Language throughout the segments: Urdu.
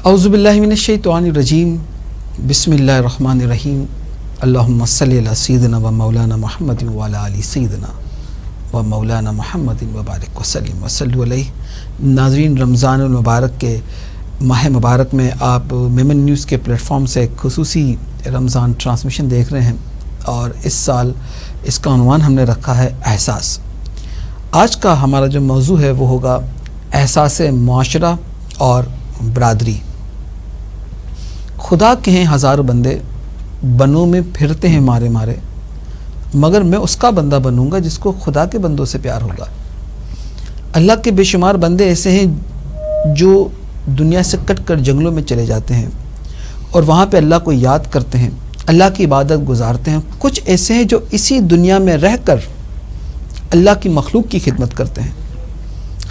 اعوذ باللہ من الشیطان الرجیم بسم اللہ الرحمن الرحیم اللہم صلی علی سیدنا و مولانا محمد و علی آل سیدنا و مولانا محمد و بارک وسلم وصلو علیہ. ناظرین، رمضان المبارک کے ماہ مبارک میں آپ میمن نیوز کے پلیٹ فارم سے ایک خصوصی رمضان ٹرانسمیشن دیکھ رہے ہیں، اور اس سال اس کا عنوان ہم نے رکھا ہے احساس. آج کا ہمارا جو موضوع ہے وہ ہوگا احساس معاشرہ اور برادری. خدا کے ہیں ہزاروں بندے، بنوں میں پھرتے ہیں مارے مارے، مگر میں اس کا بندہ بنوں گا جس کو خدا کے بندوں سے پیار ہوگا. اللہ کے بے شمار بندے ایسے ہیں جو دنیا سے کٹ کر جنگلوں میں چلے جاتے ہیں اور وہاں پہ اللہ کو یاد کرتے ہیں، اللہ کی عبادت گزارتے ہیں. کچھ ایسے ہیں جو اسی دنیا میں رہ کر اللہ کی مخلوق کی خدمت کرتے ہیں.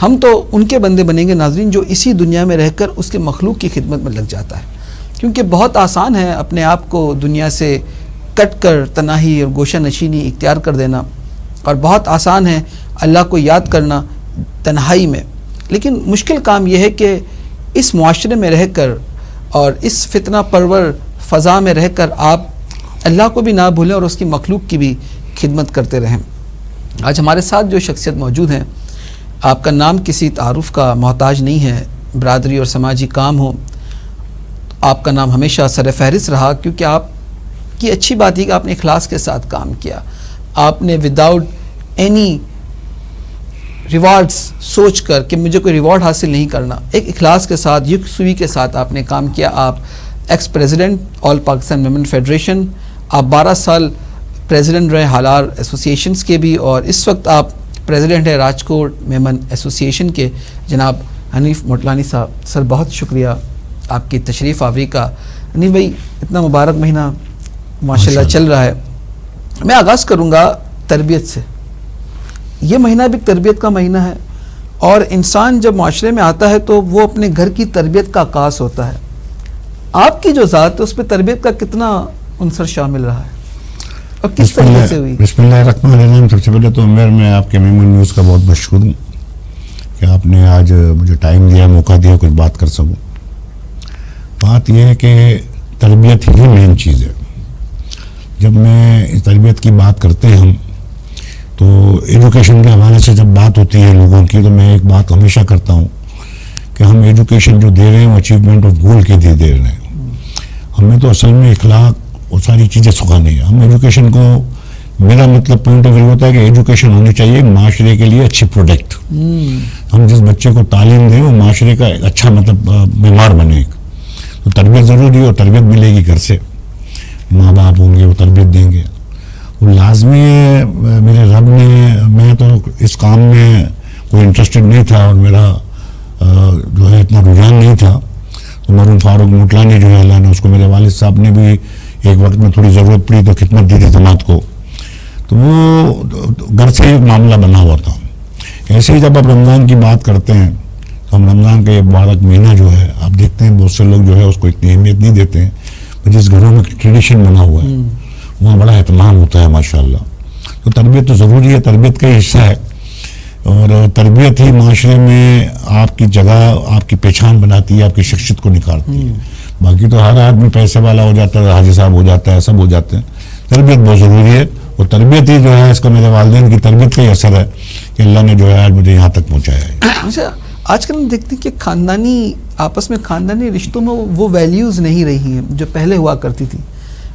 ہم تو ان کے بندے بنیں گے ناظرین جو اسی دنیا میں رہ کر اس کے مخلوق کی خدمت میں لگ جاتا ہے، کیونکہ بہت آسان ہے اپنے آپ کو دنیا سے کٹ کر تنہائی اور گوشہ نشینی اختیار کر دینا، اور بہت آسان ہے اللہ کو یاد کرنا تنہائی میں. لیکن مشکل کام یہ ہے کہ اس معاشرے میں رہ کر اور اس فتنہ پرور فضا میں رہ کر آپ اللہ کو بھی نہ بھولیں اور اس کی مخلوق کی بھی خدمت کرتے رہیں. آج ہمارے ساتھ جو شخصیت موجود ہیں، آپ کا نام کسی تعارف کا محتاج نہیں ہے، برادری اور سماجی کام ہو، آپ کا نام ہمیشہ سر فہرست رہا، کیونکہ آپ کی اچھی بات ہے کہ آپ نے اخلاص کے ساتھ کام کیا. آپ نے وداؤٹ اینی ریوارڈز سوچ کر کہ مجھے کوئی ریوارڈ حاصل نہیں کرنا، ایک اخلاص کے ساتھ یکسوئی کے ساتھ آپ نے کام کیا. آپ ایکس پریزیڈنٹ آل پاکستان ویمن فیڈریشن، آپ 12 سال پریزیڈنٹ رہے حالار ایسوسیشنز کے بھی، اور اس وقت آپ پریزیڈنٹ ہے راجکوٹ میمن ایسوسیشن کے. جناب حنیف موٹلانی صاحب، سر بہت شکریہ آپ کی تشریف آوری کا. حنیف بھائی، اتنا مبارک مہینہ ماشاءاللہ چل رہا ہے. میں آغاز کروں گا تربیت سے. یہ مہینہ بھی تربیت کا مہینہ ہے، اور انسان جب معاشرے میں آتا ہے تو وہ اپنے گھر کی تربیت کا آغاز ہوتا ہے. آپ کی جو ذات ہے اس پہ تربیت کا کتنا عنصر شامل رہا ہے اور کس طریقے سے ہوئی؟ بسم اللہ الرحمن الرحیم. سب سے پہلے تو میں آپ کے میمن نیوز کا بہت مشکور ہوں کہ آپ نے آج مجھے ٹائم دیا، موقع دیا کچھ بات کر سکوں. بات یہ ہے کہ تربیت ہی مین چیز ہے. جب میں تربیت کی بات کرتے ہیں ہم تو ایجوکیشن کے حوالے سے جب بات ہوتی ہے لوگوں کی، تو میں ایک بات ہمیشہ کرتا ہوں کہ ہم ایجوکیشن جو دے رہے ہیں وہ اچیومنٹ آف گول کے لیے دے رہے ہیں. ہمیں تو اصل میں اخلاق اور ساری چیزیں سکھانی ہیں. ہم ایجوکیشن کو، میرا مطلب پوائنٹ آف ویو ہوتا ہے کہ ایجوکیشن ہونی چاہیے معاشرے کے لیے اچھی پروڈکٹ. ہم جس بچے کو تعلیم دیں وہ معاشرے کا اچھا مطلب معمار بنے. تو تربیت ضروری ہے، اور تربیت ملے گی گھر سے. ماں باپ ہوں گے وہ تربیت دیں گے. وہ لازمی ہے. میرے رب نے، میں تو اس کام میں کوئی انٹرسٹڈ نہیں تھا اور میرا جو ہے اتنا رجحان نہیں تھا. تو مرحوم فاروق موٹلانی جو ہے اللہ نے اس کو، میرے والد صاحب نے بھی ایک وقت میں تھوڑی ضرورت پڑی تو خدمت دی تھی جماعت کو. تو وہ گھر سے ایک معاملہ بنا ہوا تھا. ایسے ہی جب آپ رمضان کی بات کرتے ہیں تو ہم رمضان کا یہ مبارک مہینہ جو ہے، آپ دیکھتے ہیں بہت سے لوگ جو ہے اس کو اتنی اہمیت نہیں دیتے ہیں. جس گھروں میں ٹریڈیشن بنا ہوا ہے وہاں بڑا اہتمام ہوتا ہے ماشاءاللہ. تو تربیت تو ضروری ہے، تربیت کا ہی حصہ ہے، اور تربیت ہی معاشرے میں آپ کی جگہ، آپ کی پہچان بناتی ہے، آپ کی شخصیت کو نکھارتی ہے. باقی تو ہر آدمی پیسے والا ہو جاتا ہے، حاجی صاحب ہو جاتا ہے، سب ہو جاتے ہیں. تربیت بہت ضروری ہے، اور تربیت ہی جو ہے اس کا میرے والدین کی تربیت کا ہی اثر ہے کہ اللہ نے جو ہے آج مجھے یہاں تک پہنچایا ہے. اچھا، آج کل ہم دیکھتے ہیں کہ خاندانی آپس میں خاندانی رشتوں میں وہ ویلیوز نہیں رہی ہیں جو پہلے ہوا کرتی تھی.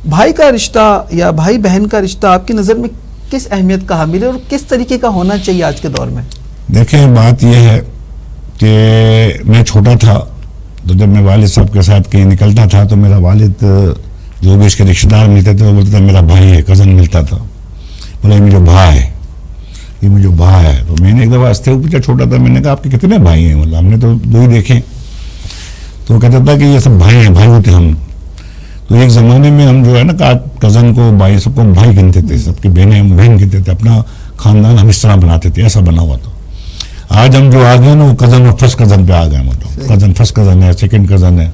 بھائی کا رشتہ یا بھائی بہن کا رشتہ آپ کی نظر میں کس اہمیت کا حامل ہے اور کس طریقے کا ہونا چاہیے آج کے دور میں؟ دیکھیں، بات یہ ہے کہ میں چھوٹا تھا تو جب میں والد صاحب کے ساتھ کہیں نکلتا تھا تو میرا والد جو بھی اس کے رشتہ دار ملتے تھے وہ بولتا تھا میرا بھائی ہے، کزن ملتا تھا، بولا یہ مجھے بھا ہے، یہ مجھے بھا ہے. تو میں نے ایک دفعہ ہنستے ہوئے پوچھا، چھوٹا تھا، میں نے کہا آپ کے کتنے بھائی ہیں؟ مطلب ہم نے تو 2 ہی دیکھے. تو وہ کہتا تھا کہ یہ سب بھائی ہیں، بھائی ہوتے ہم. تو ایک زمانے میں ہم جو ہے نا کزن کو، بھائی، سب کو بھائی گنتے تھے، سب کی بہنیں ہم بہن گنتے تھے. اپنا خاندان ہم اس طرح بناتے تھے، ایسا بنا ہوا تھا. آج ہم جو آ گئے نا وہ کزن اور فرسٹ کزن پہ آ گئے. مطلب کزن فرسٹ کزن ہے، سیکنڈ کزن ہے.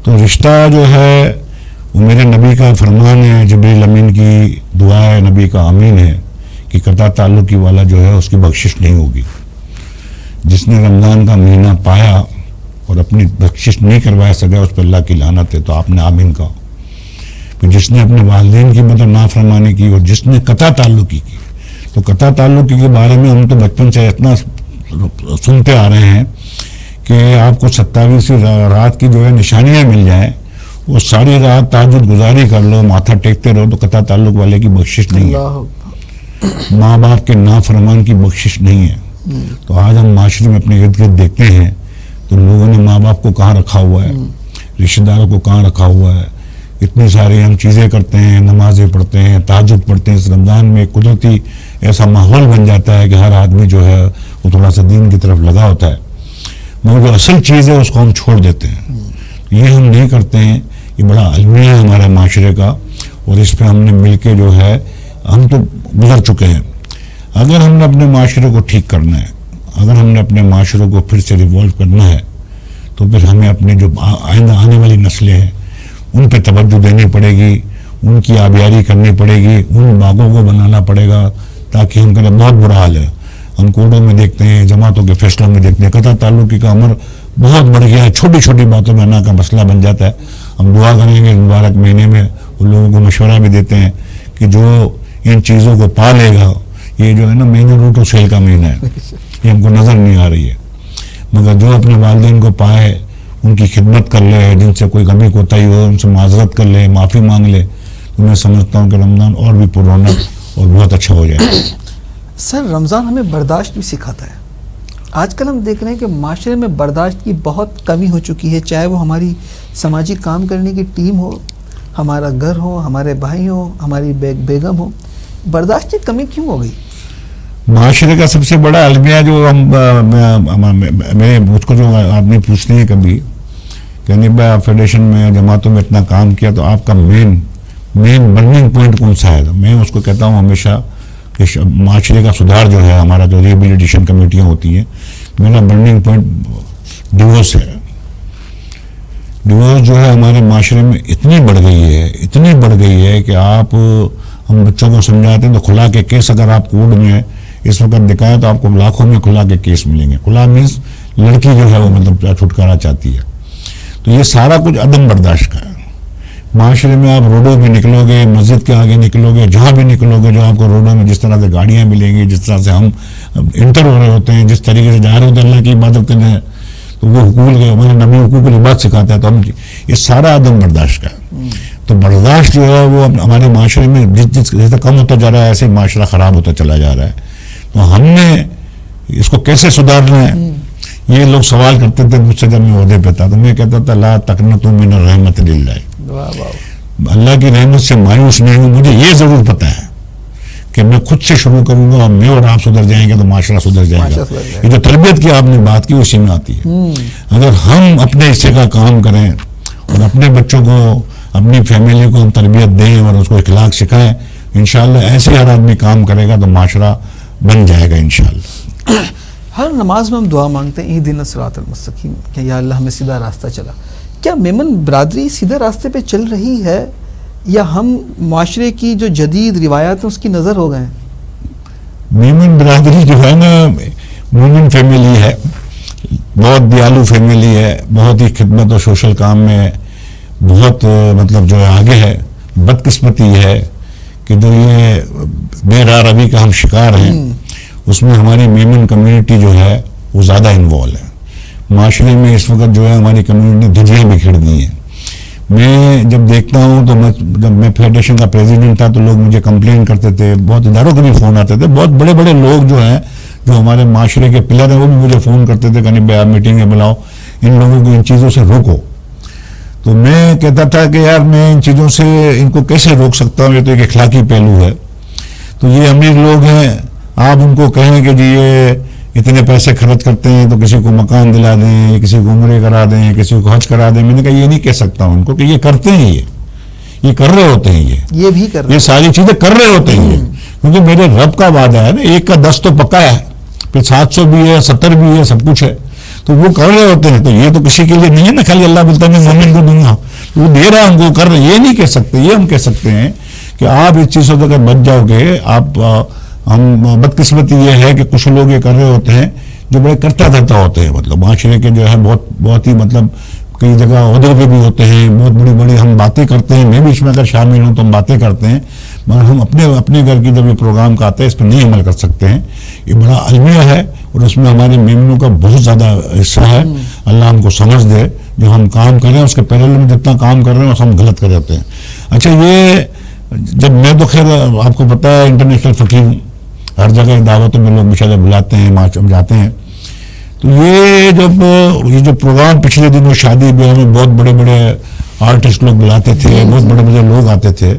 تو رشتہ جو ہے وہ میرے نبی کا فرمان ہے، جبریل امین کی دعا ہے، نبی کا امین ہے کہ قطع تعلقی والا جو ہے اس کی بخشش نہیں ہوگی. جس نے رمضان کا مہینہ پایا اور اپنی بخشش نہیں کروا سکا اس پہ اللہ کی لعنت ہے. تو آپ نے آمین کہا. پھر جس نے اپنے والدین کی مطلب نافرمانی کی اور جس نے قطع تعلقی کی, تو قطع تعلقی کے بارے میں ہم تو بچپن سے اتنا سنتے آ رہے ہیں کہ آپ کو 27ویں رات کی جو ہے نشانیاں مل جائیں, وہ ساری رات تہجد گزاری کر لو, ماتھا ٹیکتے رہو, تو قطع تعلق والے کی بخشش نہیں ہے, ماں باپ کے نافرمان کی بخشش نہیں ہے. تو آج ہم معاشرے میں اپنے ارد گرد دیکھتے ہیں تو لوگوں نے ماں باپ کو کہاں رکھا ہوا ہے, رشتہ داروں کو کہاں رکھا ہوا ہے. اتنی ساری ہم چیزیں کرتے ہیں, نمازیں پڑھتے ہیں, تہجد پڑھتے ہیں. اس رمضان میں قدرتی ایسا ماحول بن جاتا ہے کہ ہر آدمی جو ہے وہ تھوڑا سا دین کی طرف لگا ہوتا ہے, مگر جو اصل چیز ہے اس کو ہم چھوڑ دیتے ہیں. یہ ہم نہیں کرتے ہیں. یہ بڑا المیہ ہے ہمارے معاشرے کا, اور اس پہ ہم نے مل کے جو ہے ہم تو گزر چکے ہیں. اگر ہم نے اپنے معاشرے کو ٹھیک کرنا ہے, اگر ہم نے اپنے معاشرے کو پھر سے ریوالو کرنا ہے, تو پھر ہمیں اپنے جو آئندہ آنے والی نسلیں ہیں ان پہ توجہ دینی پڑے گی, ان کی آبیاری کرنی پڑے گی, ان باغوں کو بنانا پڑے گا, تاکہ ہم کہتے بہت برا حال ہے. ہم کوڑوں میں دیکھتے ہیں, جماعتوں کے فیصلوں میں دیکھتے ہیں, قطع تعلقی کا عمر بہت بڑھ گیا ہے, چھوٹی چھوٹی باتوں میں انا کا مسئلہ بن جاتا ہے. ہم دعا کریں گے مبارک مہینے میں, ان لوگوں کو مشورہ بھی دیتے ہیں کہ جو ان چیزوں کو پا لے گا, یہ جو ہے نا مہینہ روٹ و سیل کا مہینہ ہے, یہ ہم کو نظر نہیں آ رہی ہے, مگر جو اپنے والدین کو پائے, ان کی خدمت کر لے, جن سے کوئی کمی کوتاہی ہو ان سے معذرت کر لے, معافی مانگ لے, تو میں سمجھتا ہوں کہ رمضان اور بھی پررونق اور بہت اچھا ہو جائے. سر رمضان ہمیں برداشت بھی سکھاتا ہے. آج کل ہم دیکھ رہے ہیں کہ معاشرے میں برداشت کی بہت کمی ہو چکی ہے, چاہے وہ ہماری سماجی کام کرنے کی ٹیم ہو, ہمارا گھر ہو, ہمارے بھائی ہوں, ہماری بیگم ہو. برداشت کی کمی کیوں ہو گئی؟ معاشرے کا سب سے بڑا المیہ جو میرے مجھ کو جو آدمی پوچھتے ہیں کبھی کہ نہیں بھائی آپ فیڈریشن میں جماعتوں میں اتنا کام کیا, تو آپ کا مین برننگ پوائنٹ کون سا ہے؟ میں اس کو کہتا ہوں ہمیشہ کہ معاشرے کا سدھار جو ہے, ہمارا جو ریہیبلیٹیشن کمیٹیاں ہوتی ہیں, میرا برننگ پوائنٹ ڈیورس ہے. ڈیورس جو ہے ہمارے معاشرے میں اتنی بڑھ گئی ہے کہ آپ ہم بچوں کو سمجھاتے ہیں تو کھلا کے کیس اگر آپ کورٹ میں اس وقت دکھائیں تو آپ کو لاکھوں میں کھلا کے کیس ملیں گے. کھلا مینس لڑکی جو ہے وہ مطلب چھٹکارا چاہتی ہے. تو یہ سارا کچھ عدم برداشت کا ہے. معاشرے میں آپ روڈوں پہ نکلو گے, مسجد کے آگے نکلو گے, جہاں بھی نکلو گے, جو آپ کو روڈوں میں جس طرح سے گاڑیاں ملیں گی, جس طرح سے ہم انٹر ہو رہے ہوتے ہیں, جس طریقے سے جا رہے ہوتے ہیں اللہ کی عبادت کرنے, تو وہ حقوق ہمارے نبی حقوق العباد سکھاتا ہے. تو ہم یہ سارا عدم برداشت کا ہے. تو برداشت جو ہے وہ ہمارے معاشرے میں جیسے کم ہوتا جا رہا ہے, ایسے معاشرہ خراب ہوتا چلا جا رہا ہے. تو ہم نے اس کو کیسے سدھارنا ہے, یہ لوگ سوال کرتے تھے مجھ سے جب میں عہدے پہ تھا, تو میں کہتا تھا لا تقنطوا من الرحمت للہ, اللہ کی رحمت سے مایوس نہیں ہوں. مجھے یہ ضرور پتا ہے کہ میں خود سے شروع کروں گا, اور میں اور آپ سدھر جائیں گے تو معاشرہ سدھر جائے گا. یہ جو تربیت کی آپ نے بات کی اسی میں آتی ہے. اگر ہم اپنے حصے کا کام کریں اور اپنے بچوں کو, اپنی فیملی کو ہم تربیت دیں اور اس کو اخلاق سکھائیں, انشاءاللہ ایسے ہر آدمی کام کرے گا تو معاشرہ بن جائے گا انشاءاللہ. ہر نماز میں ہم دعا مانگتے ہیں اہدنا الصراط المستقیم, کہ یا اللہ ہمیں سیدھا راستہ چلا. کیا میمن برادری سیدھے راستے پہ چل رہی ہے, یا ہم معاشرے کی جو جدید روایات ہیں اس کی نظر ہو گئے ہیں؟ میمن برادری جو ہے نا مومن فیملی ہے, بہت دیالو فیملی ہے, بہت ہی خدمت اور سوشل کام میں بہت مطلب جو ہے آگے ہے. بدقسمتی ہے کہ جو یہ بے راہ روی کا ہم شکار ہیں, اس میں ہماری میمن کمیونٹی جو ہے وہ زیادہ انوالو ہے. معاشرے میں اس وقت جو ہے ہماری کمیونٹی نے دھجیاں بکھیر دی ہیں. میں جب دیکھتا ہوں تو جب میں فیڈریشن کا پریزیڈنٹ تھا تو لوگ مجھے کمپلین کرتے تھے, بہت اداروں کے بھی فون آتے تھے, بہت بڑے بڑے لوگ جو ہیں جو ہمارے معاشرے کے پلر ہیں وہ بھی مجھے فون کرتے تھے کہ نہیں بھائی آپ میٹنگیں بلاؤ, ان لوگوں کو ان چیزوں سے روکو. تو میں کہتا تھا کہ یار میں ان چیزوں سے ان کو کیسے روک سکتا ہوں, یہ تو ایک اخلاقی پہلو ہے. تو یہ امیر لوگ ہیں, آپ ان کو کہیں کہ جی یہ اتنے پیسے خرچ کرتے ہیں تو کسی کو مکان دلا دیں, کسی کو عمرے کرا دیں, کسی کو حج کرا دیں. میں نے کہا یہ نہیں کہہ سکتا ہوں ان کو کہ یہ کرتے ہیں, یہ کر رہے ہوتے ہیں, یہ بھی کر رہے, یہ ساری چیزیں کر رہے ہوتے ہیں. کیونکہ میرے رب کا وعدہ ہے نا, 1 کا 10 تو پکا ہے, پھر 700 بھی ہے, 70 بھی ہے, سب کچھ ہے. تو وہ کر رہے ہوتے ہیں. تو یہ تو کسی کے لیے نہیں ہے نا خالی اللہ بولتا ہے میں مومن کو دوں گا, وہ دے رہا ہم کو کر رہے. یہ نہیں کہہ سکتے. یہ ہم کہہ سکتے ہیں کہ آپ اس چیزوں سے بچ جاؤ گے. آپ ہم بدقسمتی یہ ہے کہ کچھ لوگ یہ کر رہے ہوتے ہیں جو بڑے کرتا دھرتا ہوتے ہیں، مطلب معاشرے کے جو ہے بہت ہی مطلب کئی جگہ عہدوں پہ بھی ہوتے ہیں، بہت بڑی بڑی ہم باتیں کرتے ہیں، میں بھی اس میں اگر شامل ہوں تو ہم باتیں کرتے ہیں، مگر ہم اپنے گھر کی جب یہ پروگرام کا آتا ہے اس پہ نہیں عمل کر سکتے ہیں. یہ بڑا المیہ ہے اور اس میں ہمارے میمنوں کا بہت زیادہ حصہ ہے. اللہ ہم کو سمجھ دے، جو ہم کام کر رہے ہیں اس کے پہلے ہم جتنا کام کر رہے ہیں اس ہم غلط کر جاتے ہیں. اچھا، یہ جب میں تو خیر آپ کو پتہ ہے انٹرنیشنل فقیر ہوں، ہر جگہ دعوتوں میں لوگ ماشاءاللہ بلاتے ہیں، ہم جاتے ہیں. تو یہ جو پروگرام پچھلے دنوں شادی بیاہ میں بہت بڑے بڑے آرٹسٹ لوگ بلاتے تھے، بہت بڑے بڑے لوگ آتے تھے،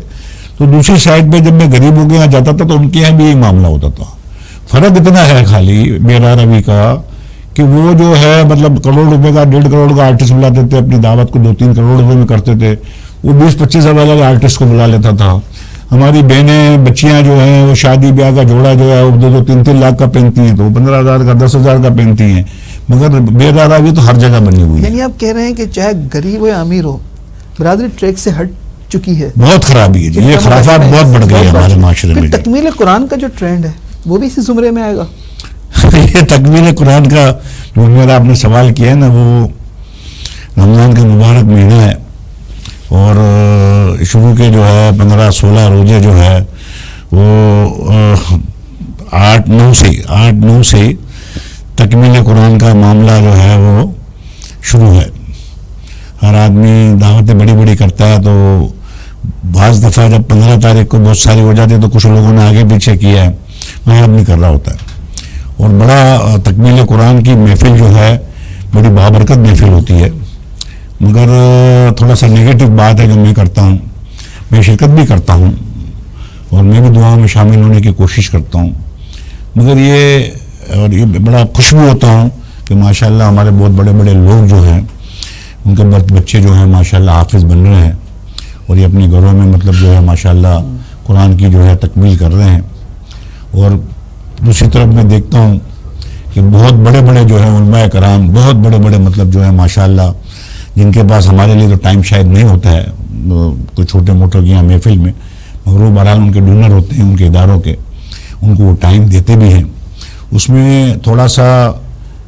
تو دوسری سائڈ پہ جب میں غریبوں کے یہاں جاتا تھا تو ان کے یہاں بھی یہی معاملہ ہوتا تھا. فرق اتنا ہے خالی میرا روی کا کہ وہ جو ہے مطلب کروڑ روپے کا 1.5 کروڑ کا آرٹسٹ بلاتے تھے، اپنی دعوت کو 2-3 کروڑ روپے میں کرتے تھے. وہ 20-25 ہزار والے آرٹسٹ کو بلا لیتا تھا. ہماری بہنیں بچیاں جو ہیں وہ شادی بیاہ کا جوڑا جو ہے وہ 2-3 لاکھ کا پہنتی ہیں، تو 15,000 کا 10,000 کا پہنتی ہیں. مگر بے روی تو ہر جگہ بنی ہوئی ہے. یعنی آپ کہہ رہے ہیں کہ چاہے غریب ہو یا امیر ہو، برادری ٹریک سے ہٹ چکی ہے. بہت خرابی ہے جی، یہ خرافات بہت بڑھ گئی ہے ہمارے معاشرے میں. تکمیل قرآن کا جو ٹرینڈ ہے وہ بھی اسی زمرے میں آئے گا. یہ تکمیل قرآن کا جو میرا آپ نے سوال کیا ہے نا، وہ رمضان کا مبارک مہینہ ہے اور شروع کے جو ہے 15-16 روزے جو ہے وہ 8-9 سے تکمیل قرآن کا معاملہ جو ہے وہ شروع ہے. ہر آدمی دعوتیں بڑی بڑی کرتا ہے، تو بعض دفعہ جب 15 تاریخ کو بہت ساری ہو جاتی ہے تو کچھ لوگوں نے آگے پیچھے کیا ہے، وہ آدمی کر رہا ہوتا ہے. اور بڑا تکمیل قرآن کی محفل جو ہے بڑی بابرکت محفل ہوتی ہے. مگر تھوڑا سا نگیٹو بات ہے جو میں کرتا ہوں، میں شرکت بھی کرتا ہوں اور میں بھی دعاؤں میں شامل ہونے کی کوشش کرتا ہوں. مگر یہ بڑا خوش بھی ہوتا ہوں کہ ماشاءاللہ ہمارے بہت بڑے بڑے لوگ جو ہیں ان کے بچے جو ہیں ماشاءاللہ حافظ بن رہے ہیں اور یہ اپنے گھروں میں مطلب جو ہے ماشاءاللہ قرآن کی جو ہے تکمیل کر رہے ہیں. اور دوسری طرف میں دیکھتا ہوں کہ بہت بڑے بڑے جو ہیں علماء کرام، بہت بڑے بڑے مطلب جو ہے ماشاءاللہ جن کے پاس ہمارے لیے تو ٹائم شاید نہیں ہوتا ہے کوئی چھوٹے موٹے کی یہاں محفل میں، مگر وہ بہرحال ان کے ڈونر ہوتے ہیں ان کے اداروں کے، ان کو وہ ٹائم دیتے بھی ہیں. اس میں تھوڑا سا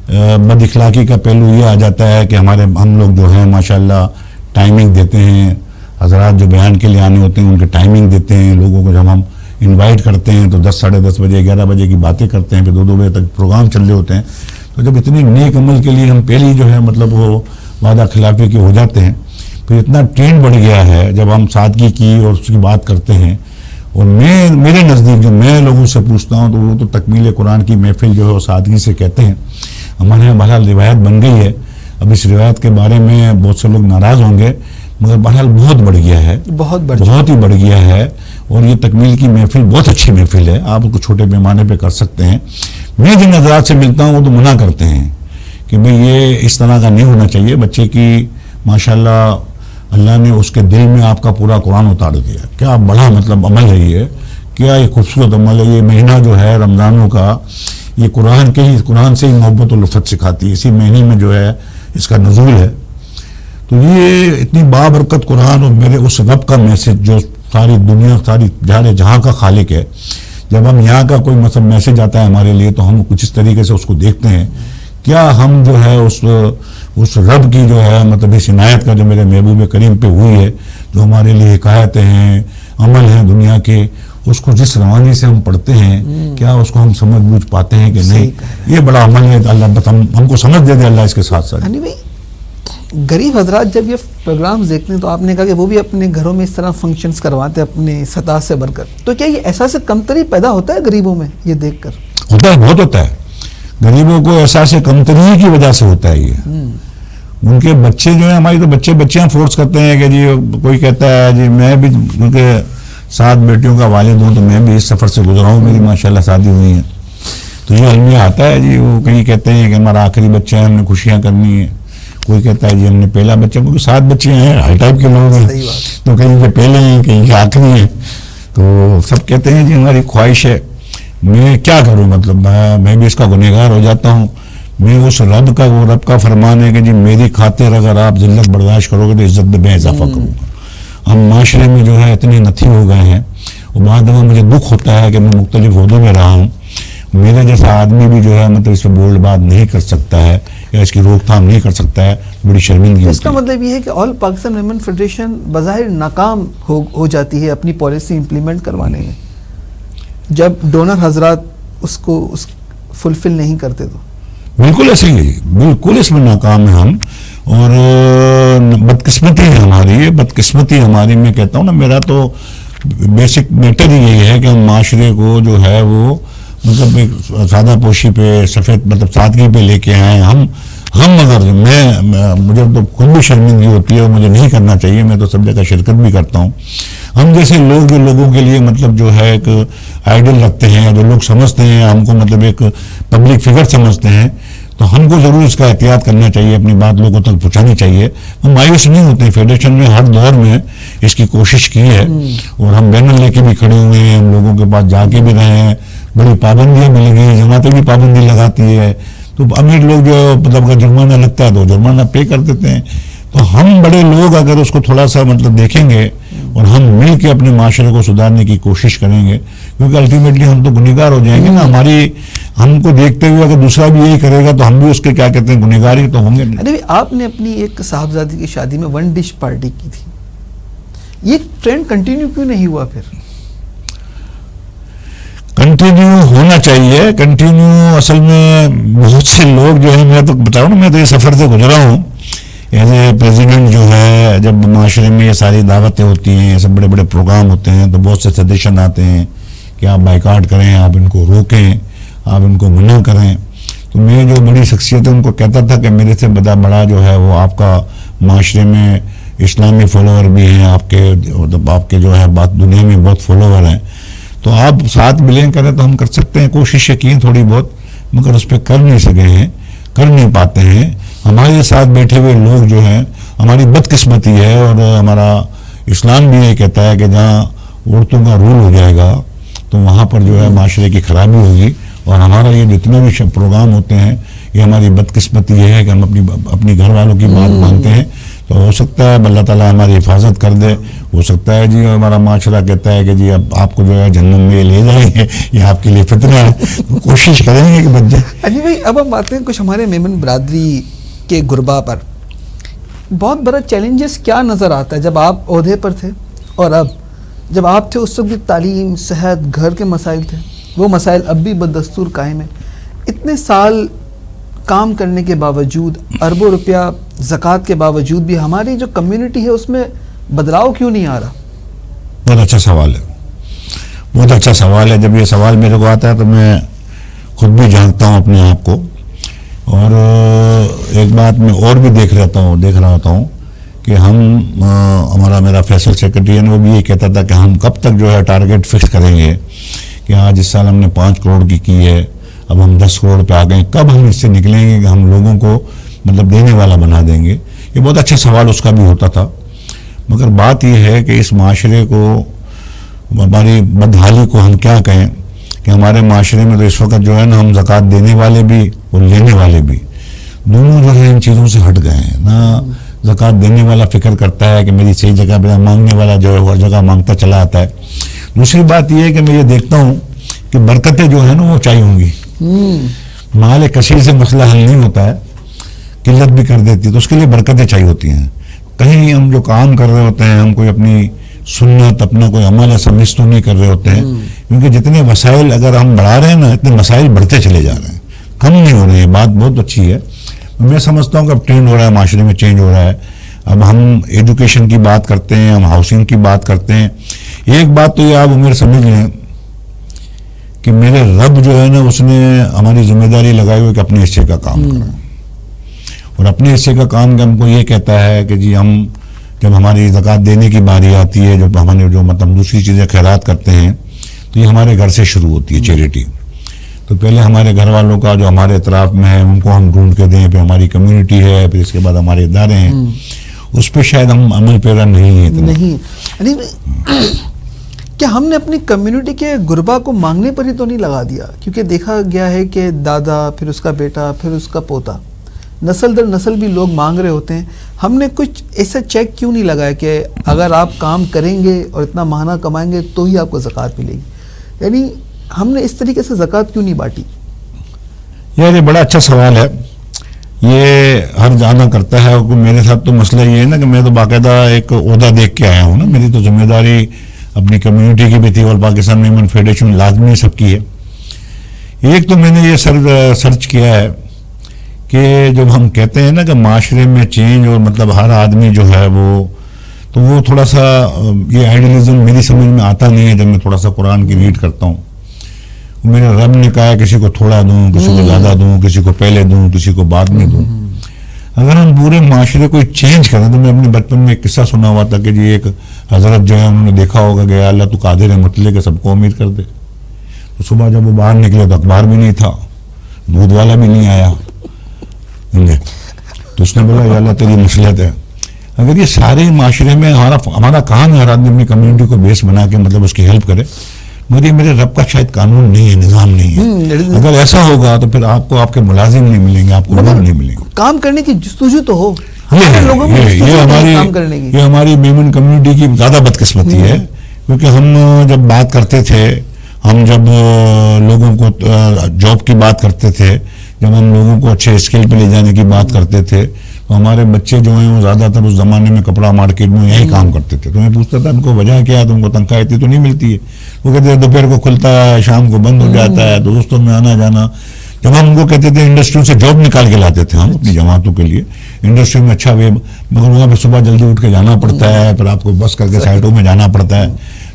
بد اخلاقی کا پہلو یہ آ جاتا ہے کہ ہم لوگ جو ہیں ماشاءاللہ ٹائمنگ دیتے ہیں، حضرات جو بیان کے لیے آنے ہوتے ہیں ان کے ٹائمنگ دیتے ہیں. لوگوں کو جب ہم انوائٹ کرتے ہیں تو 10-10:30 بجے 11 بجے کی باتیں کرتے ہیں، پھر 2 بجے تک پروگرام چل رہے ہوتے ہیں. تو جب اتنی نیک عمل کے لیے ہم پہلی جو ہے مطلب وہ وعدہ خلافی کے ہو جاتے ہیں، پھر اتنا ٹرینڈ بڑھ گیا ہے جب ہم سادگی کی اور اس کی بات کرتے ہیں. اور میرے نزدیک جو میں لوگوں سے پوچھتا ہوں تو وہ تو تکمیل قرآن کی محفل جو ہے وہ سادگی سے کہتے ہیں. ہمارے یہاں بہرحال روایت بن گئی ہے. اب اس روایت کے بارے میں بہت سے لوگ ناراض ہوں گے، مگر بہرحال بہت بڑھ گیا ہے، بہت ہی بڑھ گیا ہے. اور یہ تکمیل کی محفل بہت اچھی محفل ہے، آپ اس کو چھوٹے پیمانے پہ کر سکتے ہیں. میں جن حضرات سے ملتا ہوں وہ تو منع کرتے ہیں کہ بھئی یہ اس طرح کا نہیں ہونا چاہیے. بچے کی ماشاءاللہ اللہ نے اس کے دل میں آپ کا پورا قرآن اتار دیا. کیا بڑا مطلب عمل ہے یہ، کیا یہ خوبصورت عمل ہے. یہ مہینہ جو ہے رمضانوں کا، یہ قرآن سے ہی محبت و لفت سکھاتی ہے. اسی مہینے میں جو ہے اس کا نزول ہے. تو یہ اتنی بابرکت قرآن اور میرے اس رب کا میسج جو ساری دنیا ساری جہاں کا خالق ہے، جب ہم یہاں کا کوئی مطلب میسج آتا ہے ہمارے لیے تو ہم کچھ اس طریقے سے اس کو دیکھتے ہیں. کیا ہم جو ہے اس رب کی جو ہے مطلب اس عنایت کا جو میرے محبوب کریم پہ ہوئی ہے، جو ہمارے لیے حکایتیں ہیں، عمل ہیں دنیا کے، اس کو جس روانی سے ہم پڑھتے ہیں کیا اس کو ہم سمجھ بوجھ پاتے ہیں کہ نہیں. یہ بڑا عمل ہے. اللہ بس ہم کو سمجھ دے دے اللہ اس کے ساتھ ساتھ. غریب حضرات جب یہ پروگرامز دیکھتے ہیں تو آپ نے کہا کہ وہ بھی اپنے گھروں میں اس طرح فنکشنز کرواتے ہیں اپنے سطح سے بڑھ کر، تو کیا یہ احساس کمتری پیدا ہوتا ہے غریبوں میں یہ دیکھ کر؟ ہوتا ہے، بہت ہوتا ہے. غریبوں کو احساس کمتری کی وجہ سے ہوتا ہے. یہ ان کے بچے جو ہیں، ہماری تو بچیاں فورس کرتے ہیں کہ جی کوئی کہتا ہے جی میں بھی کیونکہ 7 بیٹیوں کا والد ہوں تو میں بھی اس سفر سے گزرا ہوں، میری ماشاءاللہ شادی ہوئی ہے. تو یہ المیہ آتا ہے جی. وہ کہیں کہتے ہیں کہ ہمارا آخری بچہ ہے، ہم نے خوشیاں کرنی ہے. کوئی کہتا ہے جی ہم نے پہلا بچہ، کیونکہ 7 بچے ہیں، ہائی ٹائپ کے لوگ ہیں، تو کہیں کے پہلے ہیں کہیں کے آخری ہیں. تو سب کہتے ہیں جی ہماری خواہش ہے. میں کیا کروں، مطلب میں بھی اس کا گنہگار ہو جاتا ہوں. میں اس رب کا فرمان ہے کہ جی میری خاطر اگر آپ ذلت برداشت کرو گے تو عزت میں اضافہ کروں گا. ہم معاشرے میں جو ہے اتنے نتھی ہو گئے ہیں، اور بعض دفعہ مجھے دکھ ہوتا ہے کہ میں مختلف عہدوں میں رہا ہوں، میرے جیسا آدمی بھی جو ہے مطلب اس پہ بولڈ بات نہیں کر سکتا ہے یا اس کی روک تھام نہیں کر سکتا ہے، بڑی شرمندگی اس کا مطلب یہ ہے کہ آل پاکستان ویمن فیڈریشن بظاہر ناکام ہو جاتی ہے اپنی پالیسی امپلیمنٹ کروانے میں جب ڈونر حضرات اس کو فلفل نہیں کرتے تو. بالکل ایسے ہی ہے، بالکل اس میں ناکام ہیں ہم، اور بدقسمتی ہے ہماری، یہ بدقسمتی ہماری. میں کہتا ہوں نا، میرا تو بیسک میٹر ہی یہی ہے کہ ہم معاشرے کو جو ہے وہ مطلب ایک سادہ پوشی پہ، سفید مطلب سادگی پہ لے کے آئیں. ہم اگر مجھے تو خود بھی شرمندگی ہوتی ہے اور مجھے نہیں کرنا چاہیے، میں تو سب جگہ شرکت بھی کرتا ہوں. ہم جیسے لوگ جو لوگوں کے لیے مطلب جو ہے ایک آئیڈل رکھتے ہیں، جو لوگ سمجھتے ہیں ہم کو مطلب ایک پبلک فگر سمجھتے ہیں، تو ہم کو ضرور اس کا احتیاط کرنا چاہیے، اپنی بات لوگوں تک پہنچانی چاہیے. ہم مایوس نہیں ہوتے. فیڈریشن نے ہر دور میں اس کی کوشش کی ہے اور ہم بینر لے کے بھی کھڑے ہوئے ہیں، ہم لوگوں کے پاس جا کے بھی رہے ہیں. بڑی پابندیاں بھی لگی ہیں، جماعتیں بھی پابندی لگاتی ہے. تو امیر لوگ جو مطلب اگر جرمانہ لگتا ہے تو جرمانہ پے کر دیتے ہیں. تو ہم بڑے لوگ اگر اس کو تھوڑا سا مطلب دیکھیں گے اور ہم مل کے اپنے معاشرے کو سدھارنے کی کوشش کریں گے، کیونکہ الٹیمیٹلی ہم تو گنہگار ہو جائیں گے نا. ہم کو دیکھتے ہوئے اگر دوسرا بھی یہی کرے گا تو ہم بھی اس کے کیا کہتے ہیں گنہگار ہی تو ہوں گے. ارے آپ نے اپنی ایک صاحبزادی کی شادی میں 1 ڈش پارٹی کی تھی، یہ ٹرینڈ کنٹینیو کیوں نہیں ہوا پھر؟ کنٹینیو ہونا چاہیے. کنٹینیو اصل میں بہت سے لوگ جو ہے، میں تو بتاؤں نا، میں تو یہ سفر سے گزرا ہوں ایز اے پریزیڈنٹ. جو ہے جب معاشرے میں یہ ساری دعوتیں ہوتی ہیں، یہ سب بڑے بڑے پروگرام ہوتے ہیں، تو بہت سے سجیشن آتے ہیں کہ آپ بائیکاٹ کریں، آپ ان کو روکیں، آپ ان کو منع کریں. تو میں جو بڑی شخصیت ہے ان کو کہتا تھا کہ میرے سے بڑا جو ہے وہ آپ کا معاشرے میں اسلامی فالوور بھی ہیں، آپ کے جو ہے بات دنیا میں بہت فالوور ہیں. تو آپ ساتھ ملیں کریں تو ہم کر سکتے ہیں. کوششیں کی تھوڑی بہت، مگر اس پہ کر نہیں سکے ہیں، کر نہیں پاتے ہیں. ہمارے ساتھ بیٹھے ہوئے لوگ جو ہیں، ہماری بدقسمتی ہے، اور ہمارا اسلام بھی یہ کہتا ہے کہ جہاں عورتوں کا رول ہو جائے گا تو وہاں پر جو ہے معاشرے کی خرابی ہوگی. اور ہمارا یہ جتنے بھی پروگرام ہوتے ہیں، یہ ہماری بدقسمتی یہ ہے کہ ہم اپنی گھر والوں کی بات مانتے ہیں. تو ہو سکتا ہے اللہ تعالیٰ ہماری حفاظت کر دے. ہو سکتا ہے جی ہمارا معاشرہ کہتا ہے کہ جی اب آپ کو جو ہے جہنم میں لے جائیں گے، یہ آپ کے لیے فتنہ ہے. تو کوشش کریں گے کہ بچ جائے. علی بھائی، اب ہم بات کریں کچھ ہمارے میمن برادری کے غربا پر. بہت بڑا چیلنجز کیا نظر آتا ہے جب آپ عہدے پر تھے اور اب؟ جب آپ تھے اس وقت بھی تعلیم، صحت، گھر کے مسائل تھے، وہ مسائل اب بھی بدستور قائم ہیں. اتنے سال کام کرنے کے باوجود، اربوں روپیہ زکوٰۃ کے باوجود بھی ہماری جو کمیونٹی ہے اس میں بدلاؤ کیوں نہیں آ رہا؟ بہت اچھا سوال ہے، بہت اچھا سوال ہے. جب یہ سوال میرے کو آتا ہے تو میں خود بھی جانتا ہوں اپنے آپ کو. اور ایک بات میں اور بھی دیکھ رہا ہوتا ہوں کہ میرا فیصل سیکرٹری ہے، وہ بھی یہ کہتا تھا کہ ہم کب تک جو ہے ٹارگیٹ فکس کریں گے کہ آج اس سال ہم نے 5 کروڑ کی ہے، اب ہم 10 کروڑ پہ آ گئے، کب ہم اس سے نکلیں گے کہ ہم لوگوں کو مطلب دینے والا بنا دیں گے. یہ بہت اچھا سوال اس کا بھی ہوتا تھا. مگر بات یہ ہے کہ اس معاشرے کو، ہماری بدحالی کو ہم کیا کہیں کہ ہمارے معاشرے میں تو اس وقت جو ہے نا، ہم زکوٰۃ دینے والے بھی اور لینے والے بھی دونوں جو ہے ان چیزوں سے ہٹ گئے ہیں. نہ زکوٰۃ دینے والا فکر کرتا ہے کہ میری صحیح جگہ پہ، مانگنے والا جو ہے ہر جگہ مانگتا چلا آتا ہے. دوسری بات یہ ہے کہ میں یہ دیکھتا ہوں کہ برکتیں جو ہیں نا وہ چاہیے ہوں گی. مال کثیر سے مسئلہ حل نہیں ہوتا ہے، قلت بھی کر دیتی ہے، تو اس کے لیے برکتیں چاہیے ہوتی ہیں. کہیں ہم جو کام کر رہے ہوتے ہیں، ہم کوئی اپنی سنت، اپنا کوئی عمل ایسا مس تو نہیں کر رہے ہوتے ہیں، کیونکہ جتنے وسائل اگر ہم بڑھا رہے ہیں نا، اتنے مسائل بڑھتے چلے جا رہے ہیں، کم نہیں ہو رہے ہیں. بات بہت اچھی ہے. میں سمجھتا ہوں کہ اب ٹرینڈ ہو رہا ہے، معاشرے میں چینج ہو رہا ہے. اب ہم ایجوکیشن کی بات کرتے ہیں، ہم ہاؤسنگ کی بات کرتے ہیں. ایک بات تو یہ آپ عمر سمجھ لیں کہ میرے رب جو ہے نا، اس نے ہماری ذمہ داری لگائی ہوئی کہ اپنے حصے کا کام کریں. اور اپنے حصے کا کام ہم کو یہ کہتا ہے کہ جی ہم جب ہماری زکوٰۃ دینے کی باری آتی ہے، جب ہمیں جو مطلب دوسری چیزیں خیرات کرتے ہیں، تو یہ ہمارے گھر سے شروع ہوتی ہے چیریٹی. تو پہلے ہمارے گھر والوں کا جو ہمارے اطراف میں ہے ان کو ہم ڈھونڈ کے دیں، پھر ہماری کمیونٹی ہے، پھر اس کے بعد ہمارے ادارے ہیں. اس پہ شاید ہم عمل پیرا نہیں ہیں. نہیں، کیا ہم نے اپنی کمیونٹی کے غربا کو مانگنے پر ہی تو نہیں لگا دیا؟ کیونکہ دیکھا گیا ہے کہ دادا، پھر اس کا بیٹا، پھر اس کا پوتا، نسل در نسل بھی لوگ مانگ رہے ہوتے ہیں. ہم نے کچھ ایسا چیک کیوں نہیں لگایا کہ اگر آپ کام کریں گے اور اتنا ماہانہ کمائیں گے تو ہی آپ کو زکوٰۃ ملے گی؟ یعنی ہم نے اس طریقے سے زکوٰۃ کیوں نہیں بانٹی؟ یار یہ بڑا اچھا سوال ہے، یہ ہر جانا کرتا ہے. میرے ساتھ تو مسئلہ یہ ہے نا کہ میں تو باقاعدہ ایک عہدہ دیکھ کے آیا ہوں نا. میری تو ذمہ داری اپنی کمیونٹی کی بھی تھی اور پاکستان ویمن فیڈریشن لازمی سب کی ہے. ایک تو میں نے یہ سرچ کیا ہے کہ جب ہم کہتے ہیں نا کہ معاشرے میں چینج اور مطلب ہر آدمی جو ہے وہ تھوڑا سا یہ آئیڈیلزم میری سمجھ میں آتا نہیں ہے. جب میں تھوڑا سا قرآن کی ریڈ کرتا ہوں، میرے رب نے کہا ہے کسی کو تھوڑا دوں، کسی کو زیادہ دوں، کسی کو پہلے دوں، کسی کو بعد میں دوں. اگر ہم پورے معاشرے کو چینج کریں تو میں اپنے بچپن میں ایک قصہ سنا ہوا تھا کہ جی ایک حضرت جو ہے انہوں نے دیکھا ہوگا کہ اللہ تو قادر ہے مطلع کہ سب کو امیر کر دے. تو صبح جب وہ باہر نکلے تو اخبار بھی نہیں تھا، دودھ والا بھی نہیں آیا. تو اس نے بولا یا اللہ تیری مصلحت ہے. اگر یہ سارے معاشرے میں ہمارا کام ہے ہر آدمی اپنی کمیونٹی کو بیس بنا کے مطلب اس کی ہیلپ کرے، مگر یہ میرے رب کا شاید قانون نہیں ہے، نظام نہیں ہے. اگر ایسا ہوگا تو پھر آپ کو آپ کے ملازم نہیں ملیں گے، آپ کو لوگ نہیں ملیں گے. کام کرنے کی جستجو تو ہو. یہ ہماری میمن کمیونٹی کی زیادہ بدقسمتی ہے، کیونکہ ہم جب بات کرتے تھے، ہم جب لوگوں کو جاب کی بات کرتے تھے، جب ہم لوگوں کو اچھے اسکل پہ لے جانے کی بات کرتے تھے، تو ہمارے بچے جو ہیں وہ زیادہ تر اس زمانے میں کپڑا مارکیٹ میں یہی کام کرتے تھے. تو میں پوچھتا تھا ان کو وجہ کیا ہے، تم کو تنخواہ اتنی تو نہیں ملتی ہے؟ وہ کہتے ہیں دوپہر کو کھلتا ہے، شام کو بند ہو جاتا ہے، دوستوں میں آنا جانا. جب ہم ان کو کہتے تھے انڈسٹریوں سے جاب نکال کے لاتے تھے ہم اپنی جماعتوں کے لیے، انڈسٹری میں اچھا وے، مگر وہاں پہ صبح جلدی اٹھ کے جانا پڑتا ہے، پھر آپ کو بس کر کے سائٹوں میں جانا پڑتا ہے.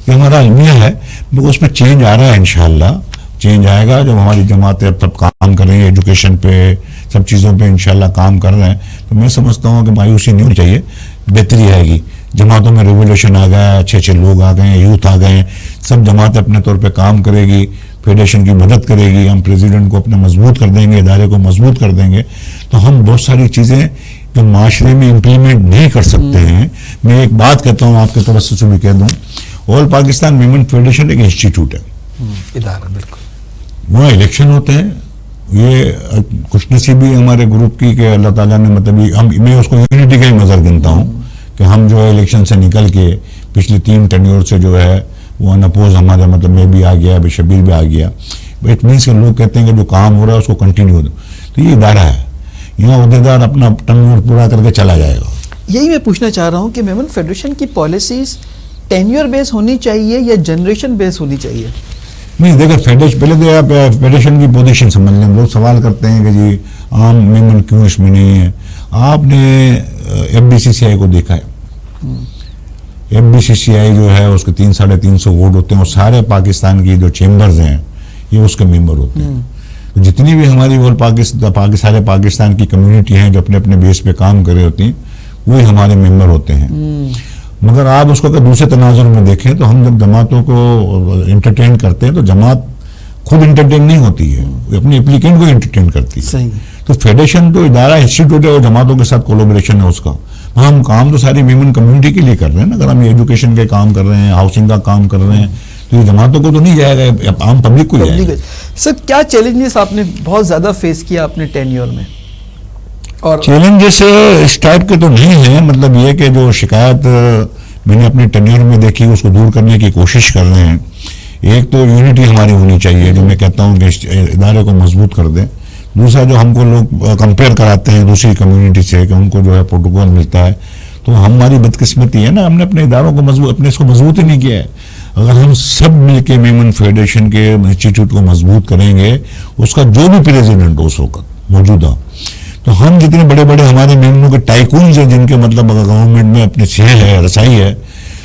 یہ ہمارا المیہ ہے، اس میں چینج آ رہا ہے. انشاءاللہ چینج آئے گا جب ہماری جماعتیں اب سب کام کر رہی ہیں، ایجوکیشن پہ سب چیزوں پہ انشاءاللہ کام کر رہے ہیں. تو میں سمجھتا ہوں کہ مایوسی نہیں ہونی چاہیے، بہتری آئے گی. جماعتوں میں ریولیوشن آ گیا ہے، اچھے اچھے لوگ آ گئے ہیں، یوتھ آ گئے ہیں، سب جماعتیں اپنے طور پہ کام کرے گی، فیڈریشن کی مدد کرے گی. ہم پریزیڈنٹ کو اپنے مضبوط کر دیں گے، ادارے کو مضبوط کر دیں گے. تو ہم بہت ساری چیزیں جو معاشرے میں امپلیمنٹ نہیں کر سکتے ہیں. میں ایک بات کہتا ہوں آپ کے توسط سے بھی کہہ دوں، آل پاکستان ویمن فیڈریشن ایک انسٹیٹیوٹ ہے، ادارہ. بالکل وہاں الیکشن ہوتے ہیں. یہ خوش نصیبی ہمارے گروپ کی کہ اللہ تعالیٰ نے مطلب میں اس کو یونٹی کا ہی نظر گنتا ہوں کہ ہم جو ہے الیکشن سے نکل کے پچھلی 3 ٹینیور سے جو ہے وہ انپوز ہمارا مطلب میں بھی آ گیا، ابھی شبیر بھی آ گیا. اٹ مینس کہ لوگ کہتے ہیں کہ جو کام ہو رہا ہے اس کو کنٹینیو دو. تو یہ ادارہ ہے، یہاں عہدیدار اپنا ٹینیور پورا کر کے چلا جائے گا. یہی میں پوچھنا چاہ رہا ہوں کہ ویمن فیڈریشن کی پالیسیز ٹینیور بیس ہونی چاہیے یا جنریشن بیس ہونی چاہیے؟ نہیں دیکھیں، پہلے تو آپ فیڈریشن کی پوزیشن سمجھ لیں. لوگ سوال کرتے ہیں کہ جی عام ویمن کیوں اس میں نہیں ہے. آپ نے ایف بی سی سی آئی کو دیکھا ہے. ایف بی سی سی آئی جو ہے اس کے 300-350 ووٹ ہوتے ہیں، اور سارے پاکستان کی جو چیمبرز ہیں یہ اس کے ممبر ہوتے ہیں. جتنی بھی ہماری سارے پاکستان کی کمیونٹی ہیں جو اپنے اپنے بیس پہ کام کر رہے ہوتی ہیں وہی ہمارے ممبر ہوتے ہیں. مگر آپ اس کو اگر دوسرے تناظر میں دیکھیں تو ہم جب جماعتوں کو انٹرٹین کرتے ہیں تو جماعت خود انٹرٹین نہیں ہوتی ہے، اپنے اپلیکینٹ کو انٹرٹین کرتی ہے. تو فیڈریشن تو ادارہ انسٹیٹیوٹ ہے اور جماعتوں کے ساتھ کولیبریشن ہے اس کا. ہم کام تو ساری ویمن کمیونٹی کے لیے کر رہے ہیں نا. اگر ہم ایجوکیشن کے کام کر رہے ہیں، ہاؤسنگ کا کام کر رہے ہیں، تو یہ جماعتوں کو تو نہیں جائے گا، عام پبلک کو جائے گا. سر کیا چیلنجز آپ نے بہت زیادہ فیس کیا اپنے ٹینیور میں؟ اور چیلنجز اس ٹائپ کے تو نہیں ہیں، مطلب یہ کہ جو شکایت میں نے اپنے ٹینیور میں دیکھی اس کو دور کرنے کی کوشش کر رہے ہیں. ایک تو یونٹی ہماری ہونی چاہیے، جو میں کہتا ہوں کہ ادارے کو مضبوط کر دیں. دوسرا جو ہم کو لوگ کمپیئر کراتے ہیں دوسری کمیونٹی سے کہ ان کو جو ہے پروٹوکول ملتا ہے، تو ہماری بدقسمتی ہے نا، ہم نے اپنے اداروں کو اس کو مضبوط ہی نہیں کیا ہے. اگر ہم سب مل کے ویمن فیڈریشن کے انسٹیٹیوٹ کو مضبوط کریں گے، اس کا جو بھی پریزیڈنٹ ہو اس وقت موجودہ، تو ہم جتنے بڑے بڑے ہمارے میمبروں کے ٹائکونز ہیں جن کے مطلب گورنمنٹ میں اپنی سیل ہے، رسائی ہے،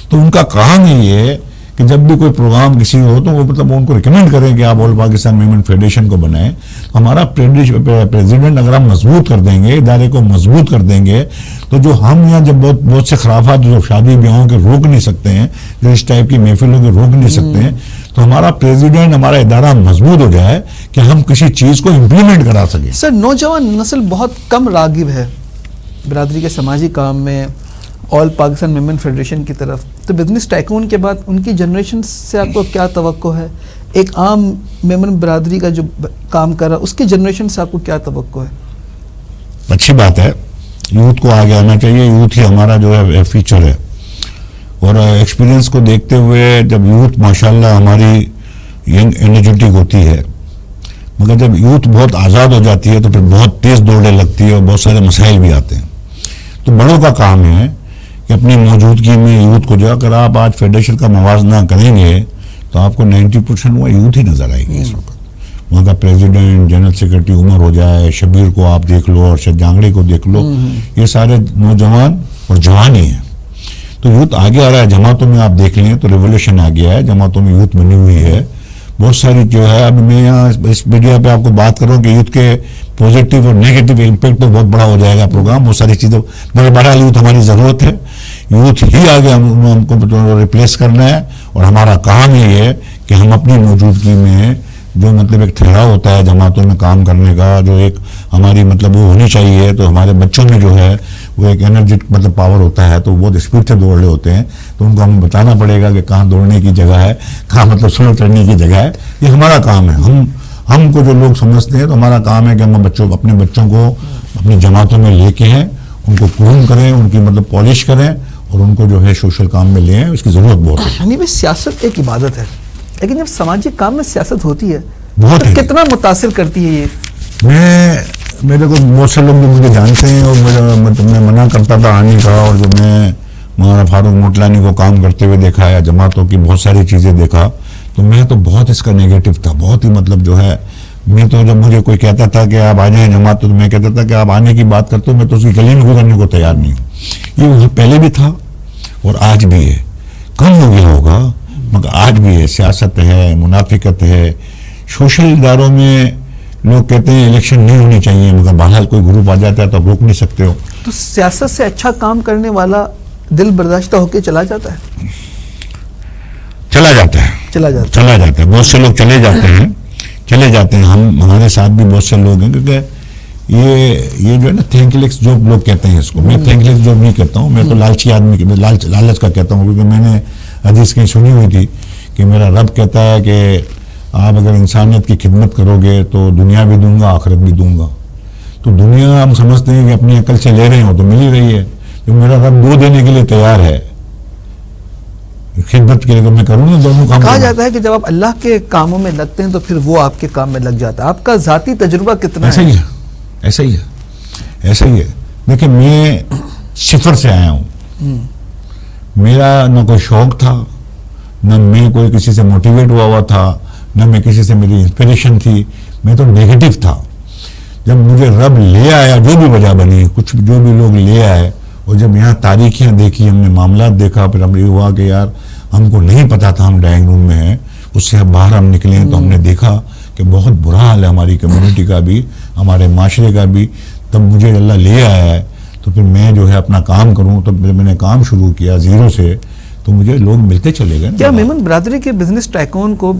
تو ان کا کام ہی یہ ہے کہ جب بھی کوئی پروگرام کسی ہو تو وہ مطلب ان کو ریکمینڈ کریں کہ آپ آل پاکستان ویمن فیڈریشن کو بنائیں. ہمارا پریزیڈنٹ اگر ہم مضبوط کر دیں گے، ادارے کو مضبوط کر دیں گے، تو جو ہم یہاں جب بہت سے خرافات جو شادی بیاہوں کے روک نہیں سکتے ہیں، جو اس ٹائپ کی محفلوں کے روک نہیں سکتے ہیں، تو ہمارا پریزیڈنٹ، ہمارا ادارہ مضبوط ہو جائے کہ ہم کسی چیز کو امپلیمنٹ کرا سکیں. سر نوجوان نسل بہت کم راغب ہے برادری کے سماجی کام میں آل پاکستان ویمن فیڈریشن کی طرف. تو بزنس ٹائکون کے بعد ان کی جنریشن سے آپ کو کیا توقع ہے؟ ایک عام ویمن برادری کا جو کام کر رہا ہے اس کی جنریشن سے آپ کو کیا توقع ہے؟ اچھی بات ہے، یوتھ کو آگے آنا چاہیے. یوتھ ہی ہمارا جو ہے فیوچر ہے. اور ایکسپیرینس کو دیکھتے ہوئے جب یوتھ ماشاءاللہ ہماری ینگ انرجیٹک ہوتی ہے، مگر جب یوتھ بہت آزاد ہو جاتی ہے تو پھر بہت تیز دوڑنے لگتی ہے اور بہت سارے مسائل بھی آتے ہیں. تو بڑوں کا کام ہے کہ اپنی موجودگی میں یوتھ کو جو اگر آپ آج فیڈریشن کا موازنہ کریں گے تو آپ کو 90% وہ یوتھ ہی نظر آئے گی. اس وقت وہاں کا پریزیڈنٹ، جنرل سیکرٹری عمر ہو جائے، شبیر کو آپ دیکھ لو، ارشد جانگڑے کو دیکھ لو، یہ سارے نوجوان اور جوان ہی ہیں. تو یوتھ آگے آ رہا ہے. جماعتوں میں آپ دیکھ لیں تو ریولیوشن آ گیا ہے، جماعتوں میں یوتھ بنی ہوئی ہے بہت ساری جو ہے. اب میں یہاں اس میڈیا پہ آپ کو بات کروں کہ یوتھ کے پازیٹیو اور نیگیٹو امپیکٹ تو بہت بڑا ہو جائے گا پروگرام، بہت ساری چیزیں، مگر بہرحال یوتھ ہماری ضرورت ہے. یوتھ ہی آگے ہم کو ریپلیس کرنا ہے، اور ہمارا کام یہ ہے کہ ہم اپنی موجودگی میں جو مطلب ایک ٹھہراؤ ہوتا ہے جماعتوں میں کام کرنے کا، جو ایک ہماری مطلب وہ ہونی چاہیے، تو ہمارے بچوں میں جو ہے وہ ایک انرجی مطلب پاور ہوتا ہے، تو وہ بہت اسپیڈ سے دوڑ رہے ہوتے ہیں. تو ان کو ہمیں بتانا پڑے گا کہ کہاں دوڑنے کی جگہ ہے، کہاں مطلب سلو چڑھنے کی جگہ ہے. یہ ہمارا کام ہے. ہم کو جو لوگ سمجھتے ہیں تو ہمارا کام ہے کہ ہم اپنے بچوں کو اپنی جماعتوں میں لے کے ہیں، ان کو گروم کریں، ان کی مطلب پالش کریں، اور ان کو جو ہے سوشل کام میں لیں. اس کی ضرورت بہت ہے. یعنی بھی سیاست ایک عبادت ہے، لیکن جب سماجی کام میں سیاست ہوتی ہے بہت تو کتنا متاثر کرتی ہے یہ؟ میرے کو بہت سے لوگ جو مجھے جانتے ہیں، اور میں منع کرتا تھا آنے کا، اور جو میں مولانا فاروق موٹلانی کو کام کرتے ہوئے دیکھا ہے، جماعتوں کی بہت ساری چیزیں دیکھا، تو میں تو بہت اس کا نیگیٹو تھا، بہت ہی مطلب جو ہے. میں تو جب مجھے کوئی کہتا تھا کہ آپ آ جائیں جماعت، تو میں کہتا تھا کہ آپ آنے کی بات کرتے ہو، میں تو اس کی گلی میں گزرنے کو تیار نہیں ہوں. یہ پہلے بھی تھا اور آج بھی ہے. کم ہو گیا ہوگا مگر آج بھی ہے. سیاست ہے، منافقت ہے. سوشل اداروں میں لوگ کہتے ہیں الیکشن نہیں ہونی چاہیے، مگر بہرحال کوئی گروپ آ جاتا ہے تو آپ روک نہیں سکتے ہو. تو سیاست سے اچھا کام کرنے والا دل برداشتہ ہو کے چلا جاتا ہے. بہت سے لوگ چلے جاتے ہیں. ہمارے ساتھ بھی بہت سے لوگ ہیں، کیونکہ یہ جو ہے نا تھینک لیس جاب لوگ کہتے ہیں اس کو. میں تھینک لیس جاب نہیں کہتا ہوں، میں تو لالچی آدمی لالچ کا کہتا ہوں، کیونکہ میں نے حدیث کہیں سنی ہوئی تھی کہ میرا رب کہتا ہے کہ آپ اگر انسانیت کی خدمت کرو گے تو دنیا بھی دوں گا، آخرت بھی دوں گا. تو دنیا ہم سمجھتے ہیں کہ اپنی عقل سے لے رہے ہو تو مل ہی رہی ہے. تو میرا رب دو دینے کے لیے تیار ہے، خدمت کے لیے تو میں کروں گا دونوں کام. کہا جاتا ہے کہ جب آپ اللہ کے کاموں میں لگتے ہیں تو پھر وہ آپ کے کام میں لگ جاتا ہے. آپ کا ذاتی تجربہ کتنا ہے؟ ایسا ہی ہے. دیکھیں میں صفر سے آیا ہوں. میرا نہ کوئی شوق تھا، نہ میں کوئی کسی سے موٹیویٹ ہوا تھا، نہ میں کسی سے میری انسپریشن تھی. میں تو نیگیٹو تھا. جب مجھے رب لے آیا، جو بھی وجہ بنی، کچھ جو بھی لوگ لے آئے، اور جب یہاں تاریخیاں دیکھی، ہم نے معاملات دیکھا، پھر ہم یہ ہوا کہ یار ہم کو نہیں پتا تھا ہم ڈرائنگ روم میں ہیں، اس سے باہر ہم نکلے تو ہم نے دیکھا کہ بہت برا حال ہے ہماری کمیونٹی کا بھی، ہمارے معاشرے کا بھی. تب مجھے اللہ لے آیا ہے تو پھر میں جو ہے اپنا کام کروں. تو میں نے کام شروع کیا زیرو سے، تو مجھے لوگ ملتے چلے گئے. کیا میمن برادری کے بزنس ٹائکون کو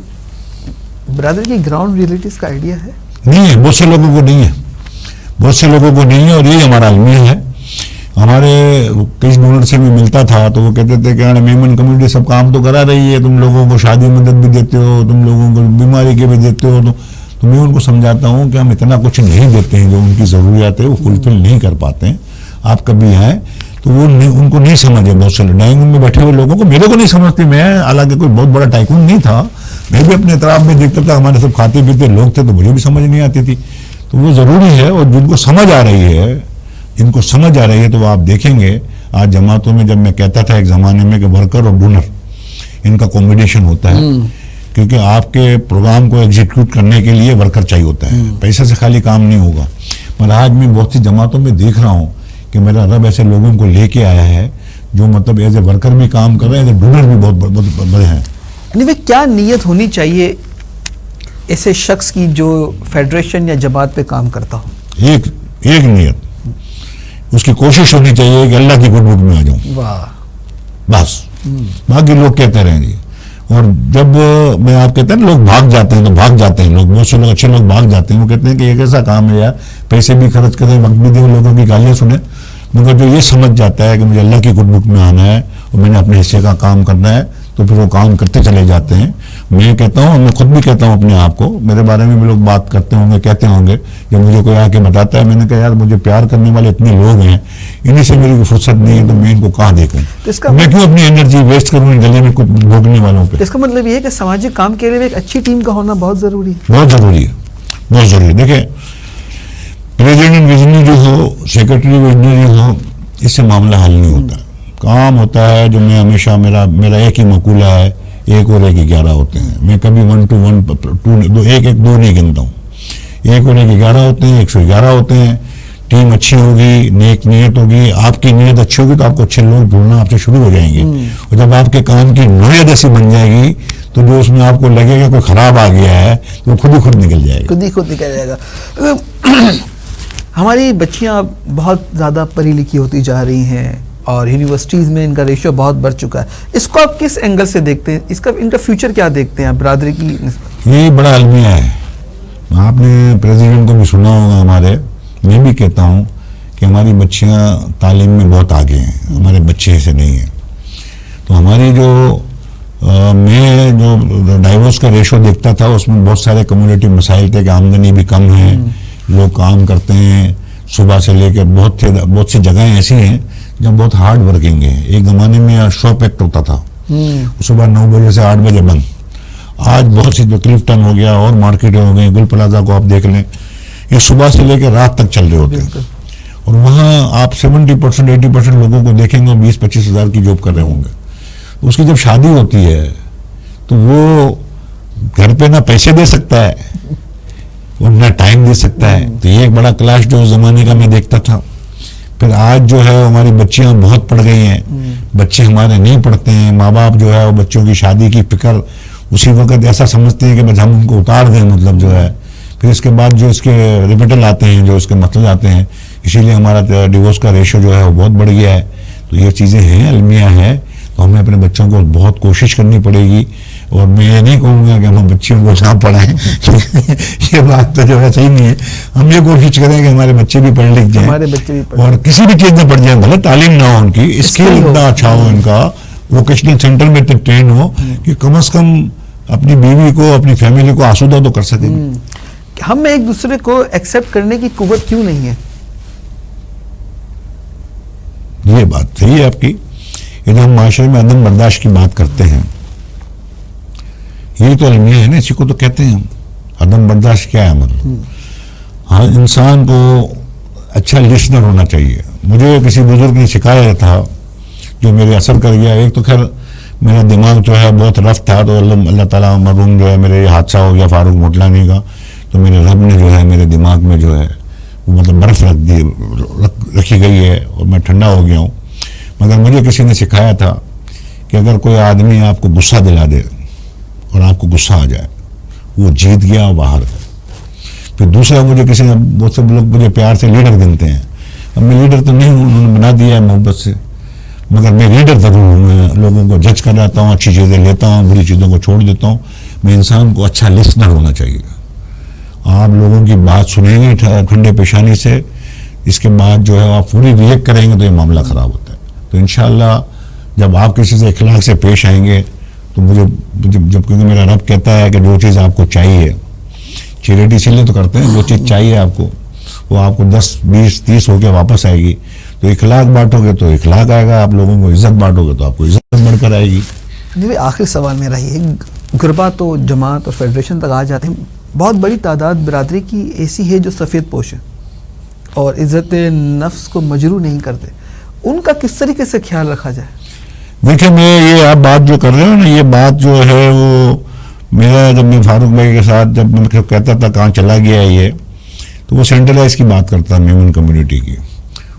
برادری کی گراؤنڈ ریئلٹیز کا آئیڈیا ہے؟ نہیں ہے، بہت سے لوگوں کو نہیں ہے. اور یہی ہمارا المیہ ہے. ہمارے کئی ڈونر سے بھی ملتا تھا تو وہ کہتے تھے کہ میمن کمیونٹی سب کام تو کرا رہی ہے، تم لوگوں کو شادی مدد بھی دیتے ہو، تم لوگوں کو بیماری کے بھی دیتے ہو. تو میں ان کو سمجھاتا ہوں کہ ہم اتنا کچھ نہیں دیتے ہیں، جو ان کی ضروریات ہے وہ فلفل نہیں کر پاتے ہیں. آپ کبھی آئیں تو وہ ان کو نہیں سمجھے. بہت سے ڈرائنگ روم میں بیٹھے ہوئے لوگوں کو، میرے کو نہیں سمجھتے. میں حالانکہ کوئی بہت بڑا ٹائکون نہیں تھا، میں بھی اپنے اطراف میں دیکھتا تھا، ہمارے سب کھاتے پیتے لوگ تھے، تو مجھے بھی سمجھ نہیں آتی تھی. تو وہ ضروری ہے، اور جن کو سمجھ آ رہی ہے تو وہ آپ دیکھیں گے. آج جماعتوں میں جب میں کہتا تھا ایک زمانے میں کہ ورکر اور ڈونر ان کا کمبینیشن ہوتا ہے، کیونکہ آپ کے پروگرام کو ایگزیکیوٹ کرنے کے لیے ورکر چاہیے ہوتا ہے، پیسے سے خالی کام نہیں ہوگا. مگر آج میں بہت سی جماعتوں میں دیکھ رہا ہوں کہ میرا رب ایسے لوگوں کو لے کے آیا ہے جو مطلب ایز اے ورکر بھی کام کر رہے ہیں، ایز اے ڈونر بھی بہت بڑے ہیں. یعنی کیا نیت ہونی چاہیے ایسے شخص کی جو فیڈریشن یا جماعت پہ کام کرتا ہو؟ ایک نیت، اس کی کوشش ہونی چاہیے کہ اللہ کی گڈ بک میں آ جاؤں. بس باقی لوگ کہتے رہیں گے. اور جب میں آپ کہتے ہیں لوگ بھاگ جاتے ہیں تو بھاگ جاتے ہیں لوگ، بہت سے لوگ اچھے لوگ بھاگ جاتے ہیں. وہ کہتے ہیں کہ یہ کیسا کام ہے یار، پیسے بھی خرچ کریں، وقت بھی دیں، لوگوں کی گالیاں سنیں. مگر جو یہ سمجھ جاتا ہے کہ مجھے اللہ کی گڈ بک میں آنا ہے اور میں نے اپنے حصے کا کام کرنا ہے، تو پھر وہ کام کرتے چلے جاتے ہیں. میں کہتا ہوں، میں خود بھی کہتا ہوں اپنے آپ کو، میرے بارے میں بھی لوگ بات کرتے ہوں گے، کہتے ہوں گے، جب مجھے کوئی آ کے بتاتا ہے، میں نے کہا یار مجھے پیار کرنے والے اتنے لوگ ہیں، انہیں سے میری فرصت نہیں ہے، تو میں ان کو کہاں دیکھوں، میں کیوں اپنی انرجی ویسٹ کروں ان گلے میں کچھ بھوگنے والوں پہ. اس کا مطلب یہ ہے کہ سماجی کام کے لیے ایک اچھی ٹیم کا ہونا بہت ضروری ہے. بہت ضروری ہے، بہت ضروری ہے. دیکھیں پریزیڈنٹ وزنی جو ہو، سیکرٹری وزنی جو ہو، اس سے معاملہ حل نہیں ہوتا. کام ہوتا ہے جو میں ہمیشہ میرا ایک ہی مقولہ ہے، 1 اور 1 11 ہوتے ہیں. میں کبھی 1 to 1 2 نہیں گنتا ہوں. 1 اور 1 11 ہوتے ہیں، 111 ہوتے ہیں. ٹیم اچھی ہوگی، نیک نیت ہوگی، آپ کی نیت اچھی ہوگی تو آپ کو اچھے لوگ ڈھونڈنا آپ سے شروع ہو جائیں گے. اور جب آپ کے کام کی نوعیت ایسی بن جائے گی تو جو اس میں آپ کو لگے گا کوئی خراب آ گیا ہے تو وہ خود نکل جائے گا. خود نکل جائے گا. ہماری بچیاں بہت زیادہ پڑھی لکھی ہوتی جا رہی ہیں اور یونیورسٹیز میں ان کا ریشو بہت بڑھ چکا ہے. اس کو آپ کس اینگل سے دیکھتے ہیں؟ ان کا فیوچر کیا دیکھتے ہیں آپ برادری کی نسبت؟ یہ بڑا المیہ ہے. آپ نے پریزیڈنٹ کو بھی سنا ہوگا ہمارے، میں بھی کہتا ہوں کہ ہماری بچیاں تعلیم میں بہت آگے ہیں، ہمارے بچے ایسے نہیں ہیں. تو ہماری میں جو ڈائیورس کا ریشو دیکھتا تھا اس میں بہت سارے کمیونٹی مسائل تھے کہ آمدنی بھی کم ہے، لوگ کام کرتے ہیں صبح سے لے کے بہت سی جگہیں ایسی ہیں جہاں بہت ہارڈ ورکنگ ہیں. ایک زمانے میں شاپ ایکٹ ہوتا تھا، صبح 9 بجے سے 8 بجے بند. آج بہت سی جو کلفٹن ہو گیا اور مارکیٹیں ہو گئی، گل پلازا کو آپ دیکھ لیں، یہ صبح سے لے کے رات تک چل رہے ہوتے ہیں. اور وہاں آپ 70% 80% لوگوں کو دیکھیں گے 20-25 ہزار کی جاب کر رہے ہوں گے. اس کی جب شادی ہوتی ہے تو وہ گھر پہ نہ پیسے دے سکتا ہے اور نہ ٹائم دے سکتا ہے. تو یہ ایک بڑا کلاش جو زمانے کا میں دیکھتا تھا. پھر آج جو ہے ہماری بچیاں بہت پڑھ گئی ہیں، بچے ہمارے نہیں پڑھتے ہیں. ماں باپ جو ہے وہ بچوں کی شادی کی فکر اسی وقت ایسا سمجھتے ہیں کہ بس ہم ان کو اتار دیں، مطلب جو ہے. پھر اس کے بعد جو اس کے ریپیٹل آتے ہیں، جو اس کے مسئلے آتے ہیں، اسی لیے ہمارا ڈیورس کا ریشو جو ہے وہ بہت بڑھ گیا ہے. تو یہ چیزیں ہیں، المیہ ہے. تو ہمیں اپنے بچوں کو بہت کوشش کرنی پڑے گی. اور میں یہ نہیں کہوں گا کہ ہم بچیوں کو نہ پڑھائیں، یہ بات تو جو ہے صحیح نہیں ہے. ہم یہ کوشش کریں کہ ہمارے بچے بھی پڑھ لکھ جائیں اور کسی بھی چیز میں پڑھ جائیں، بھلے تعلیم نہ ہو ان کی، اسکل اتنا اچھا ہو ان کا، ووکیشنل سینٹر میں ٹرین ہو کہ کم از کم اپنی بیوی کو، اپنی فیملی کو آسودہ تو کر سکیں. ہم میں ایک دوسرے کو ایکسیپٹ کرنے کی قوت کیوں نہیں ہے؟ یہ بات صحیح ہے آپ کی. یہ جو ہم معاشرے میں عدم برداشت کی بات کرتے ہیں، یہ تو المیہ ہے نا، اسی کو تو کہتے ہیں ہم. عدم برداشت کیا ہے مطلب؟ ہاں، انسان کو اچھا لسنر ہونا چاہیے. مجھے کسی بزرگ نے سکھایا تھا جو میرے اثر کر گیا. ایک تو خیر میرا دماغ جو ہے بہت رف تھا، تو اللہ تعالیٰ مرحوم جو ہے میرے حادثہ ہو گیا فاروق موٹلانی کا، تو میرے رب نے جو ہے میرے دماغ میں جو ہے وہ مطلب برف رکھی گئی ہے اور میں ٹھنڈا ہو گیا ہوں. مگر مجھے کسی نے سکھایا تھا کہ اگر کوئی آدمی آپ کو غصہ دلا دے اور آپ کو غصہ آ جائے، وہ جیت گیا باہر. پھر دوسرا مجھے کسی نے، بہت سے لوگ مجھے پیار سے لیڈر گنتے ہیں. اب میں لیڈر تو نہیں ہوں، انہوں نے بنا دیا ہے محبت سے، مگر میں لیڈر ضرور ہوں. میں لوگوں کو جج کر رہتا ہوں، اچھی چیزیں لیتا ہوں، بری چیزوں کو چھوڑ دیتا ہوں. میں انسان کو اچھا لسنر ہونا چاہیے. آپ لوگوں کی بات سنیں گے ٹھنڈے پیشانی سے، اس کے بعد جو ہے آپ پوری ریئیکٹ کریں گے تو یہ معاملہ خراب ہوتا ہے. تو انشاءاللہ جب آپ کسی سے اخلاق سے پیش آئیں گے تو مجھے جب کیونکہ میرا رب کہتا ہے کہ جو چیز آپ کو چاہیے، چیریٹی اسی لیے تو کرتے ہیں، جو چیز چاہیے آپ کو وہ آپ کو 10 20 30 ہو کے واپس آئے گی. تو اخلاق بانٹو گے تو اخلاق آئے گا، آپ لوگوں کو عزت بانٹو گے تو آپ کو عزت بڑھ کر آئے گی. جی آخری سوال میرا یہ، غربا تو جماعت اور فیڈریشن تک آ جاتے ہیں، بہت بڑی تعداد برادری کی ایسی ہے جو سفید پوش ہے اور عزت نفس کو مجروح نہیں کرتے. ان کا کس طریقے سے خیال رکھا جائے؟ دیکھیں، میں یہ آپ بات جو کر رہے ہو نا، یہ بات جو ہے وہ میرا، جب میں فاروق بھائی کے ساتھ جب میں کہتا تھا کہاں چلا گیا ہے یہ، تو وہ سینٹرلائز کی بات کرتا میمن کمیونٹی کی.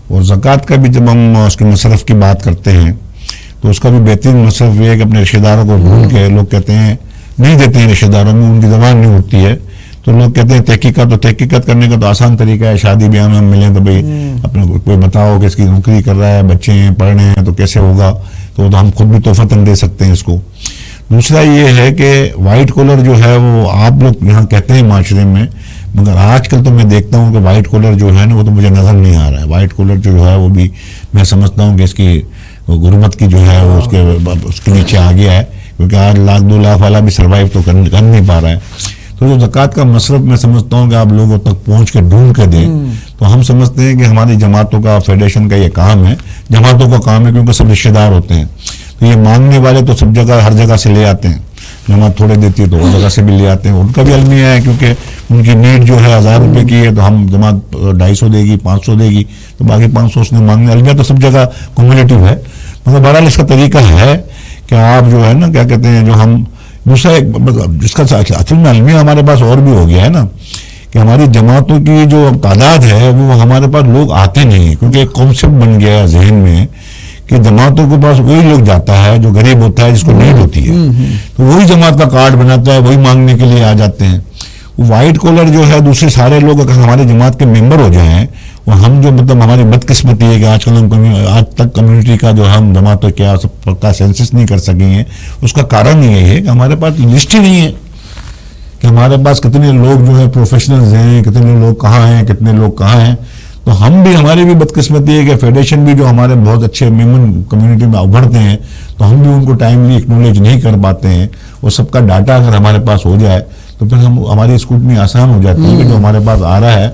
اور زکوٰۃ کا بھی جب ہم اس کے مصرف کی بات کرتے ہیں تو اس کا بھی بہترین مصرف یہ ہے کہ اپنے رشتہ داروں کو ڈھونڈ کے، لوگ کہتے ہیں نہیں دیتے ہیں رشتہ داروں میں، ان کی زبان نہیں اٹھتی ہے، تو لوگ کہتے ہیں تحقیقات. تو تحقیقات کرنے کا تو آسان طریقہ ہے، شادی بیاہ میں ہم ملیں تو بھائی اپنے کوئی بتاؤ کہ اس کی نوکری کر رہا ہے، بچے ہیں، پڑھ رہے ہیں، تو کیسے ہوگا؟ تو ہم خود بھی تحفتاً دے سکتے ہیں اس کو. دوسرا یہ ہے کہ وائٹ کالر جو ہے وہ آپ لوگ یہاں کہتے ہیں معاشرے میں، مگر آج کل تو میں دیکھتا ہوں کہ وائٹ کالر جو ہے نا وہ تو مجھے نظر نہیں آ رہا ہے. وائٹ کالر جو ہے وہ بھی میں سمجھتا ہوں کہ اس کی غربت کی جو ہے وہ اس کے نیچے آ گیا ہے. کیونکہ آج 1 لاکھ 2 لاکھ والا بھی سروائیو تو کر نہیں پا رہا ہے. تو جو زکوٰۃ کا مصرف میں سمجھتا ہوں کہ آپ لوگوں تک پہنچ کے ڈھونڈ کے دیں, تو ہم سمجھتے ہیں کہ ہماری جماعتوں کا, فیڈریشن کا یہ کام ہے, جماعتوں کا کام ہے, کیونکہ سب رشتہ دار ہوتے ہیں. تو یہ مانگنے والے تو سب جگہ ہر جگہ سے لے آتے ہیں, جماعت تھوڑے دیتی ہے تو اس جگہ سے بھی لے آتے ہیں. ان کا بھی المیہ ہے کیونکہ ان کی نیڈ جو ہے 1000 روپے کی ہے, تو ہم جماعت 250 دے گی, 500 دے گی, تو باقی 500 اس نے مانگنے. المیہ تو سب جگہ کومولیٹو ہے. مگر بہرحال اس کا طریقہ ہے کہ آپ جو ہے نا کیا کہتے ہیں, جو ہم دوسرا ایک مطلب جس کا اصل میں المیہ ہمارے پاس اور بھی ہو گیا ہے نا, کہ ہماری جماعتوں کی جو تعداد ہے وہ ہمارے پاس لوگ آتے نہیں ہیں, کیونکہ ایک کانسیپٹ بن گیا ہے ذہن میں کہ جماعتوں کے پاس وہی لوگ جاتا ہے جو غریب ہوتا ہے, جس کو نیڈ ہوتی ہے, تو وہی جماعت کا کارڈ بناتا ہے, وہی مانگنے کے لیے آ جاتے ہیں. وائٹ کالر جو ہے دوسرے سارے لوگ اگر ہمارے جماعت کے ممبر ہو جائیں, وہ ہم جو مطلب ہماری بدقسمتی ہے کہ آج کل ہم آج تک کمیونٹی کا جو ہم جماعت کیا سب کا سینسس نہیں کر سکیں ہیں, اس کا کارن یہ ہے کہ ہمارے پاس لسٹ ہی نہیں ہے کہ ہمارے پاس کتنے لوگ جو ہے پروفیشنلز ہیں, کتنے لوگ کہاں ہیں, کتنے لوگ کہاں ہیں. تو ہم بھی, ہماری بھی بدقسمتی ہے کہ فیڈریشن بھی جو ہمارے بہت اچھے ممبر کمیونٹی میں ابھرتے ہیں, تو ہم بھی ان کو ٹائملی ایکنالج نہیں کر پاتے ہیں. وہ سب کا ڈاٹا اگر ہمارے پاس ہو جائے تو پھر ہماری اسکروٹنی آسان ہو جاتی ہے کہ جو ہمارے پاس آ رہا ہے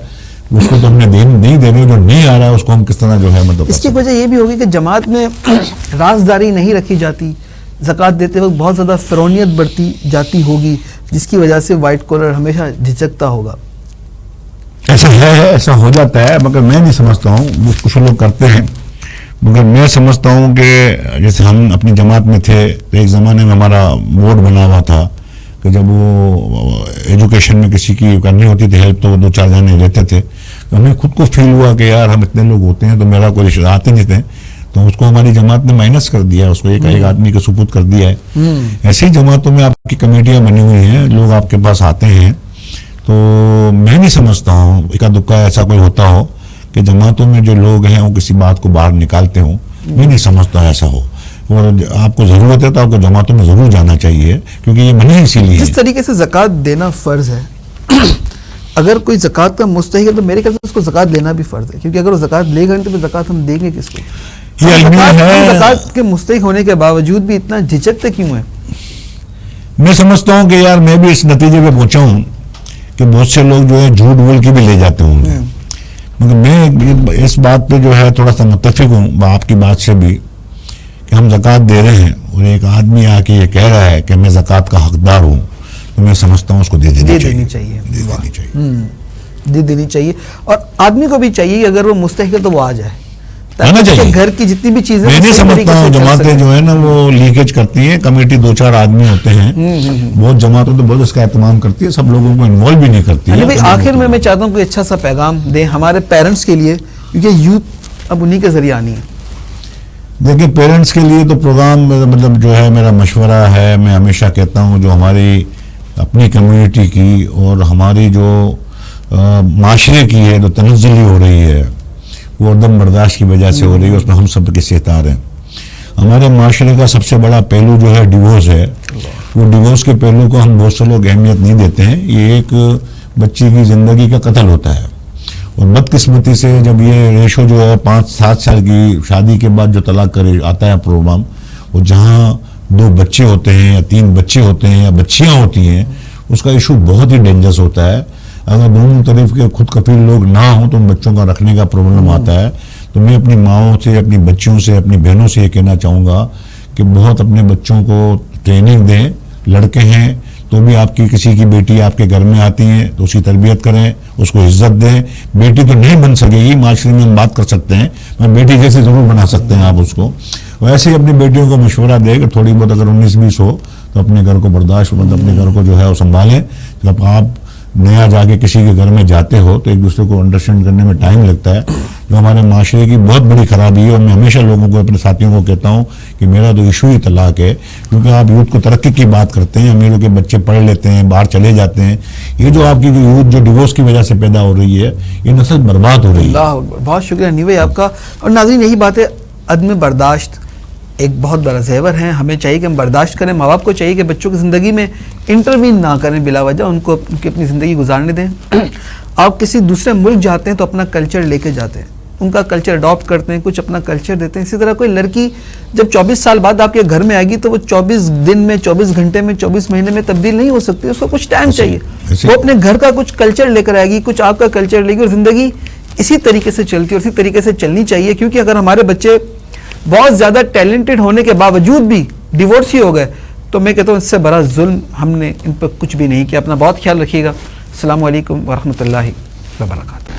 اس کو تو ہم نے نہیں دینے, جو نہیں آ رہا ہے اس کو ہم کس طرح جو ہے مطلب. اس کی وجہ یہ بھی ہوگی کہ جماعت میں رازداری نہیں رکھی جاتی, زکوٰۃ دیتے وقت بہت زیادہ فرونیت بڑھتی جاتی ہوگی, جس کی وجہ سے وائٹ کالر ہمیشہ جھجکتا ہوگا. ایسا ہے, ایسا ہو جاتا ہے, مگر میں نہیں سمجھتا ہوں, وہ کچھ لوگ کرتے ہیں, مگر میں سمجھتا ہوں کہ جیسے ہم اپنی جماعت میں تھے تو ایک زمانے میں ہمارا بورڈ بنا ہوا تھا کہ جب وہ ایجوکیشن میں کسی کی کرنی ہوتی تھی ہیلپ, تو وہ 2-4 جنے لیتے تھے. تو ہمیں خود کو فیل ہوا کہ یار ہم اتنے لوگ ہوتے ہیں تو میرا کوئی رشتہ آتے نہیں تھے, تو اس کو ہماری جماعت نے مائنس کر دیا, اس کو ایک آدمی کے سپرد کر دیا ہے. ایسی جماعتوں میں آپ کی کمیٹیاں بنی ہوئی ہیں, لوگ آپ کے پاس آتے ہیں, تو میں نہیں سمجھتا ہوں اکا دکا ایسا کوئی ہوتا ہو کہ جماعتوں میں جو لوگ ہیں وہ کسی بات کو باہر نکالتے ہوں. میں نہیں سمجھتا ایسا ہو, اور آپ کو ضرورت ہے تو آپ کو جماعتوں میں ضرور جانا چاہیے, کیونکہ یہ منی اسی لیے. جس طریقے سے زکوٰۃ دینا فرض ہے, اگر کوئی زکوٰۃ کا مستحق ہے تو میرے خیال سے اس کو زکوٰۃ لینا بھی فرض ہے, کیونکہ اگر وہ زکوٰۃ لے گا تو پھر زکوٰۃ ہم دیں گے کس کو؟ زکوٰۃ کے مستحق ہونے کے باوجود بھی اتنا جھجکتے کیوں ہیں؟ میں سمجھتا ہوں کہ یار میں بھی اس نتیجے پہ پہنچا ہوں کہ بہت سے لوگ جو ہے جھوٹ بول کے بھی لے جاتے ہوں گے, مگر میں اس بات پہ جو ہے تھوڑا سا متفق ہوں آپ کی بات سے بھی کہ ہم زکوٰۃ دے رہے ہیں اور ایک آدمی آ کے یہ کہہ رہا ہے کہ میں زکوٰۃ کا حقدار ہوں, تو میں سمجھتا ہوں اس کو دے دینی چاہیے. اور آدمی کو بھی چاہیے کہ اگر وہ مستحق ہے تو وہ آ جائے, گھر کی جتنی بھی چیزیں. میں نہیں سمجھتا ہوں جماعتیں جو ہے نا وہ لیکیج کرتی ہیں, کمیٹی 2-4 آدمی ہوتے ہیں, بہت جماعتیں تو بہت اس کا اہتمام کرتی ہے, سب لوگوں کو انوالو بھی نہیں کرتی ہے. آخر میں چاہتا ہوں کوئی اچھا سا پیغام دیں ہمارے پیرنٹس کے لیے, کیونکہ یوتھ اب انہی کے ذریعے آنی ہے. دیکھیں پیرنٹس کے لیے تو پروگرام مطلب جو ہے میرا مشورہ ہے, میں ہمیشہ کہتا ہوں جو ہماری اپنی کمیونٹی کی اور ہماری جو معاشرے کی ہے جو تنزلی ہو رہی ہے وہ عدم برداشت کی وجہ سے ہو رہی ہے, اس میں ہم سب کے ستار ہیں. ہمارے معاشرے کا سب سے بڑا پہلو جو ہے ڈیورس ہے, وہ ڈیورس کے پہلو کو ہم بہت سے لوگ اہمیت نہیں دیتے ہیں. یہ ایک بچی کی زندگی کا قتل ہوتا ہے, اور بدقسمتی سے جب یہ ریشو جو ہے 5-7 سال کی شادی کے بعد جو طلاق کرے آتا ہے پروگرام, وہ جہاں 2 بچے ہوتے ہیں یا 3 بچے ہوتے ہیں یا بچیاں ہوتی ہیں, اس کا ایشو بہت ہی ڈینجرس ہوتا ہے. اگر دونوں طرف کے خود کفیل لوگ نہ ہوں تو ان بچوں کا رکھنے کا پرابلم آتا ہے. تو میں اپنی ماؤں سے, اپنی بچیوں سے, اپنی بہنوں سے یہ کہنا چاہوں گا کہ بہت اپنے بچوں کو ٹریننگ دیں. لڑکے ہیں تو بھی آپ کی کسی کی بیٹی آپ کے گھر میں آتی ہیں تو اس کی تربیت کریں, اس کو عزت دیں. بیٹی تو نہیں بن سکے گی, معاشرے میں ہم بات کر سکتے ہیں, میں بیٹی جیسے ضرور بنا سکتے ہیں آپ اس کو. ویسے ہی اپنی بیٹیوں کو مشورہ دے کہ تھوڑی بہت اگر 19-20 ہو تو اپنے گھر کو برداشت, مطلب اپنے گھر کو جو ہے وہ سنبھالیں. جب آپ نیا جا کے کسی کے گھر میں جاتے ہو تو ایک دوسرے کو انڈرسٹینڈ کرنے میں ٹائم لگتا ہے, جو ہمارے معاشرے کی بہت بڑی خرابی ہے. اور میں ہمیشہ لوگوں کو, اپنے ساتھیوں کو کہتا ہوں کہ میرا تو ایشو ہی طلاق ہے, کیونکہ آپ یوتھ کو ترقی کی بات کرتے ہیں, امیروں کے بچے پڑھ لیتے ہیں, باہر چلے جاتے ہیں. یہ جو آپ کی یوتھ جو ڈیورس کی وجہ سے پیدا ہو رہی ہے, یہ نسل برباد ہو رہی ہے. بہت شکریہ نیوے آپ کا. اور ناظرین یہی بات ہے, عدم برداشت ایک بہت بڑا زیور ہے. ہمیں چاہیے کہ ہم برداشت کریں, ماں باپ کو چاہیے کہ بچوں کی زندگی میں انٹروین نہ کریں بلا وجہ, ان کو اپنی زندگی گزارنے دیں. آپ کسی دوسرے ملک جاتے ہیں تو اپنا کلچر لے کے جاتے ہیں, ان کا کلچر اڈاپٹ کرتے ہیں, کچھ اپنا کلچر دیتے ہیں. اسی طرح کوئی لڑکی جب 24 سال بعد آپ کے گھر میں آئے گی تو وہ 24 دن میں, 24 گھنٹے میں, 24 مہینے میں تبدیل نہیں ہو سکتی, اس کو کچھ ٹائم چاہیے. وہ اپنے گھر کا کچھ کلچر لے کر آئے گی, کچھ آپ کا کلچر لے گی, اور زندگی اسی طریقے سے چلتی ہے, اور اسی طریقے سے چلنی چاہیے. کیونکہ اگر ہمارے بچے بہت زیادہ ٹیلنٹڈ ہونے کے باوجود بھی ڈیورس ہی ہو گئے تو میں کہتا ہوں اس سے بڑا ظلم ہم نے ان پر کچھ بھی نہیں کیا. اپنا بہت خیال رکھیے گا. السلام علیکم ورحمۃ اللہ وبرکاتہ.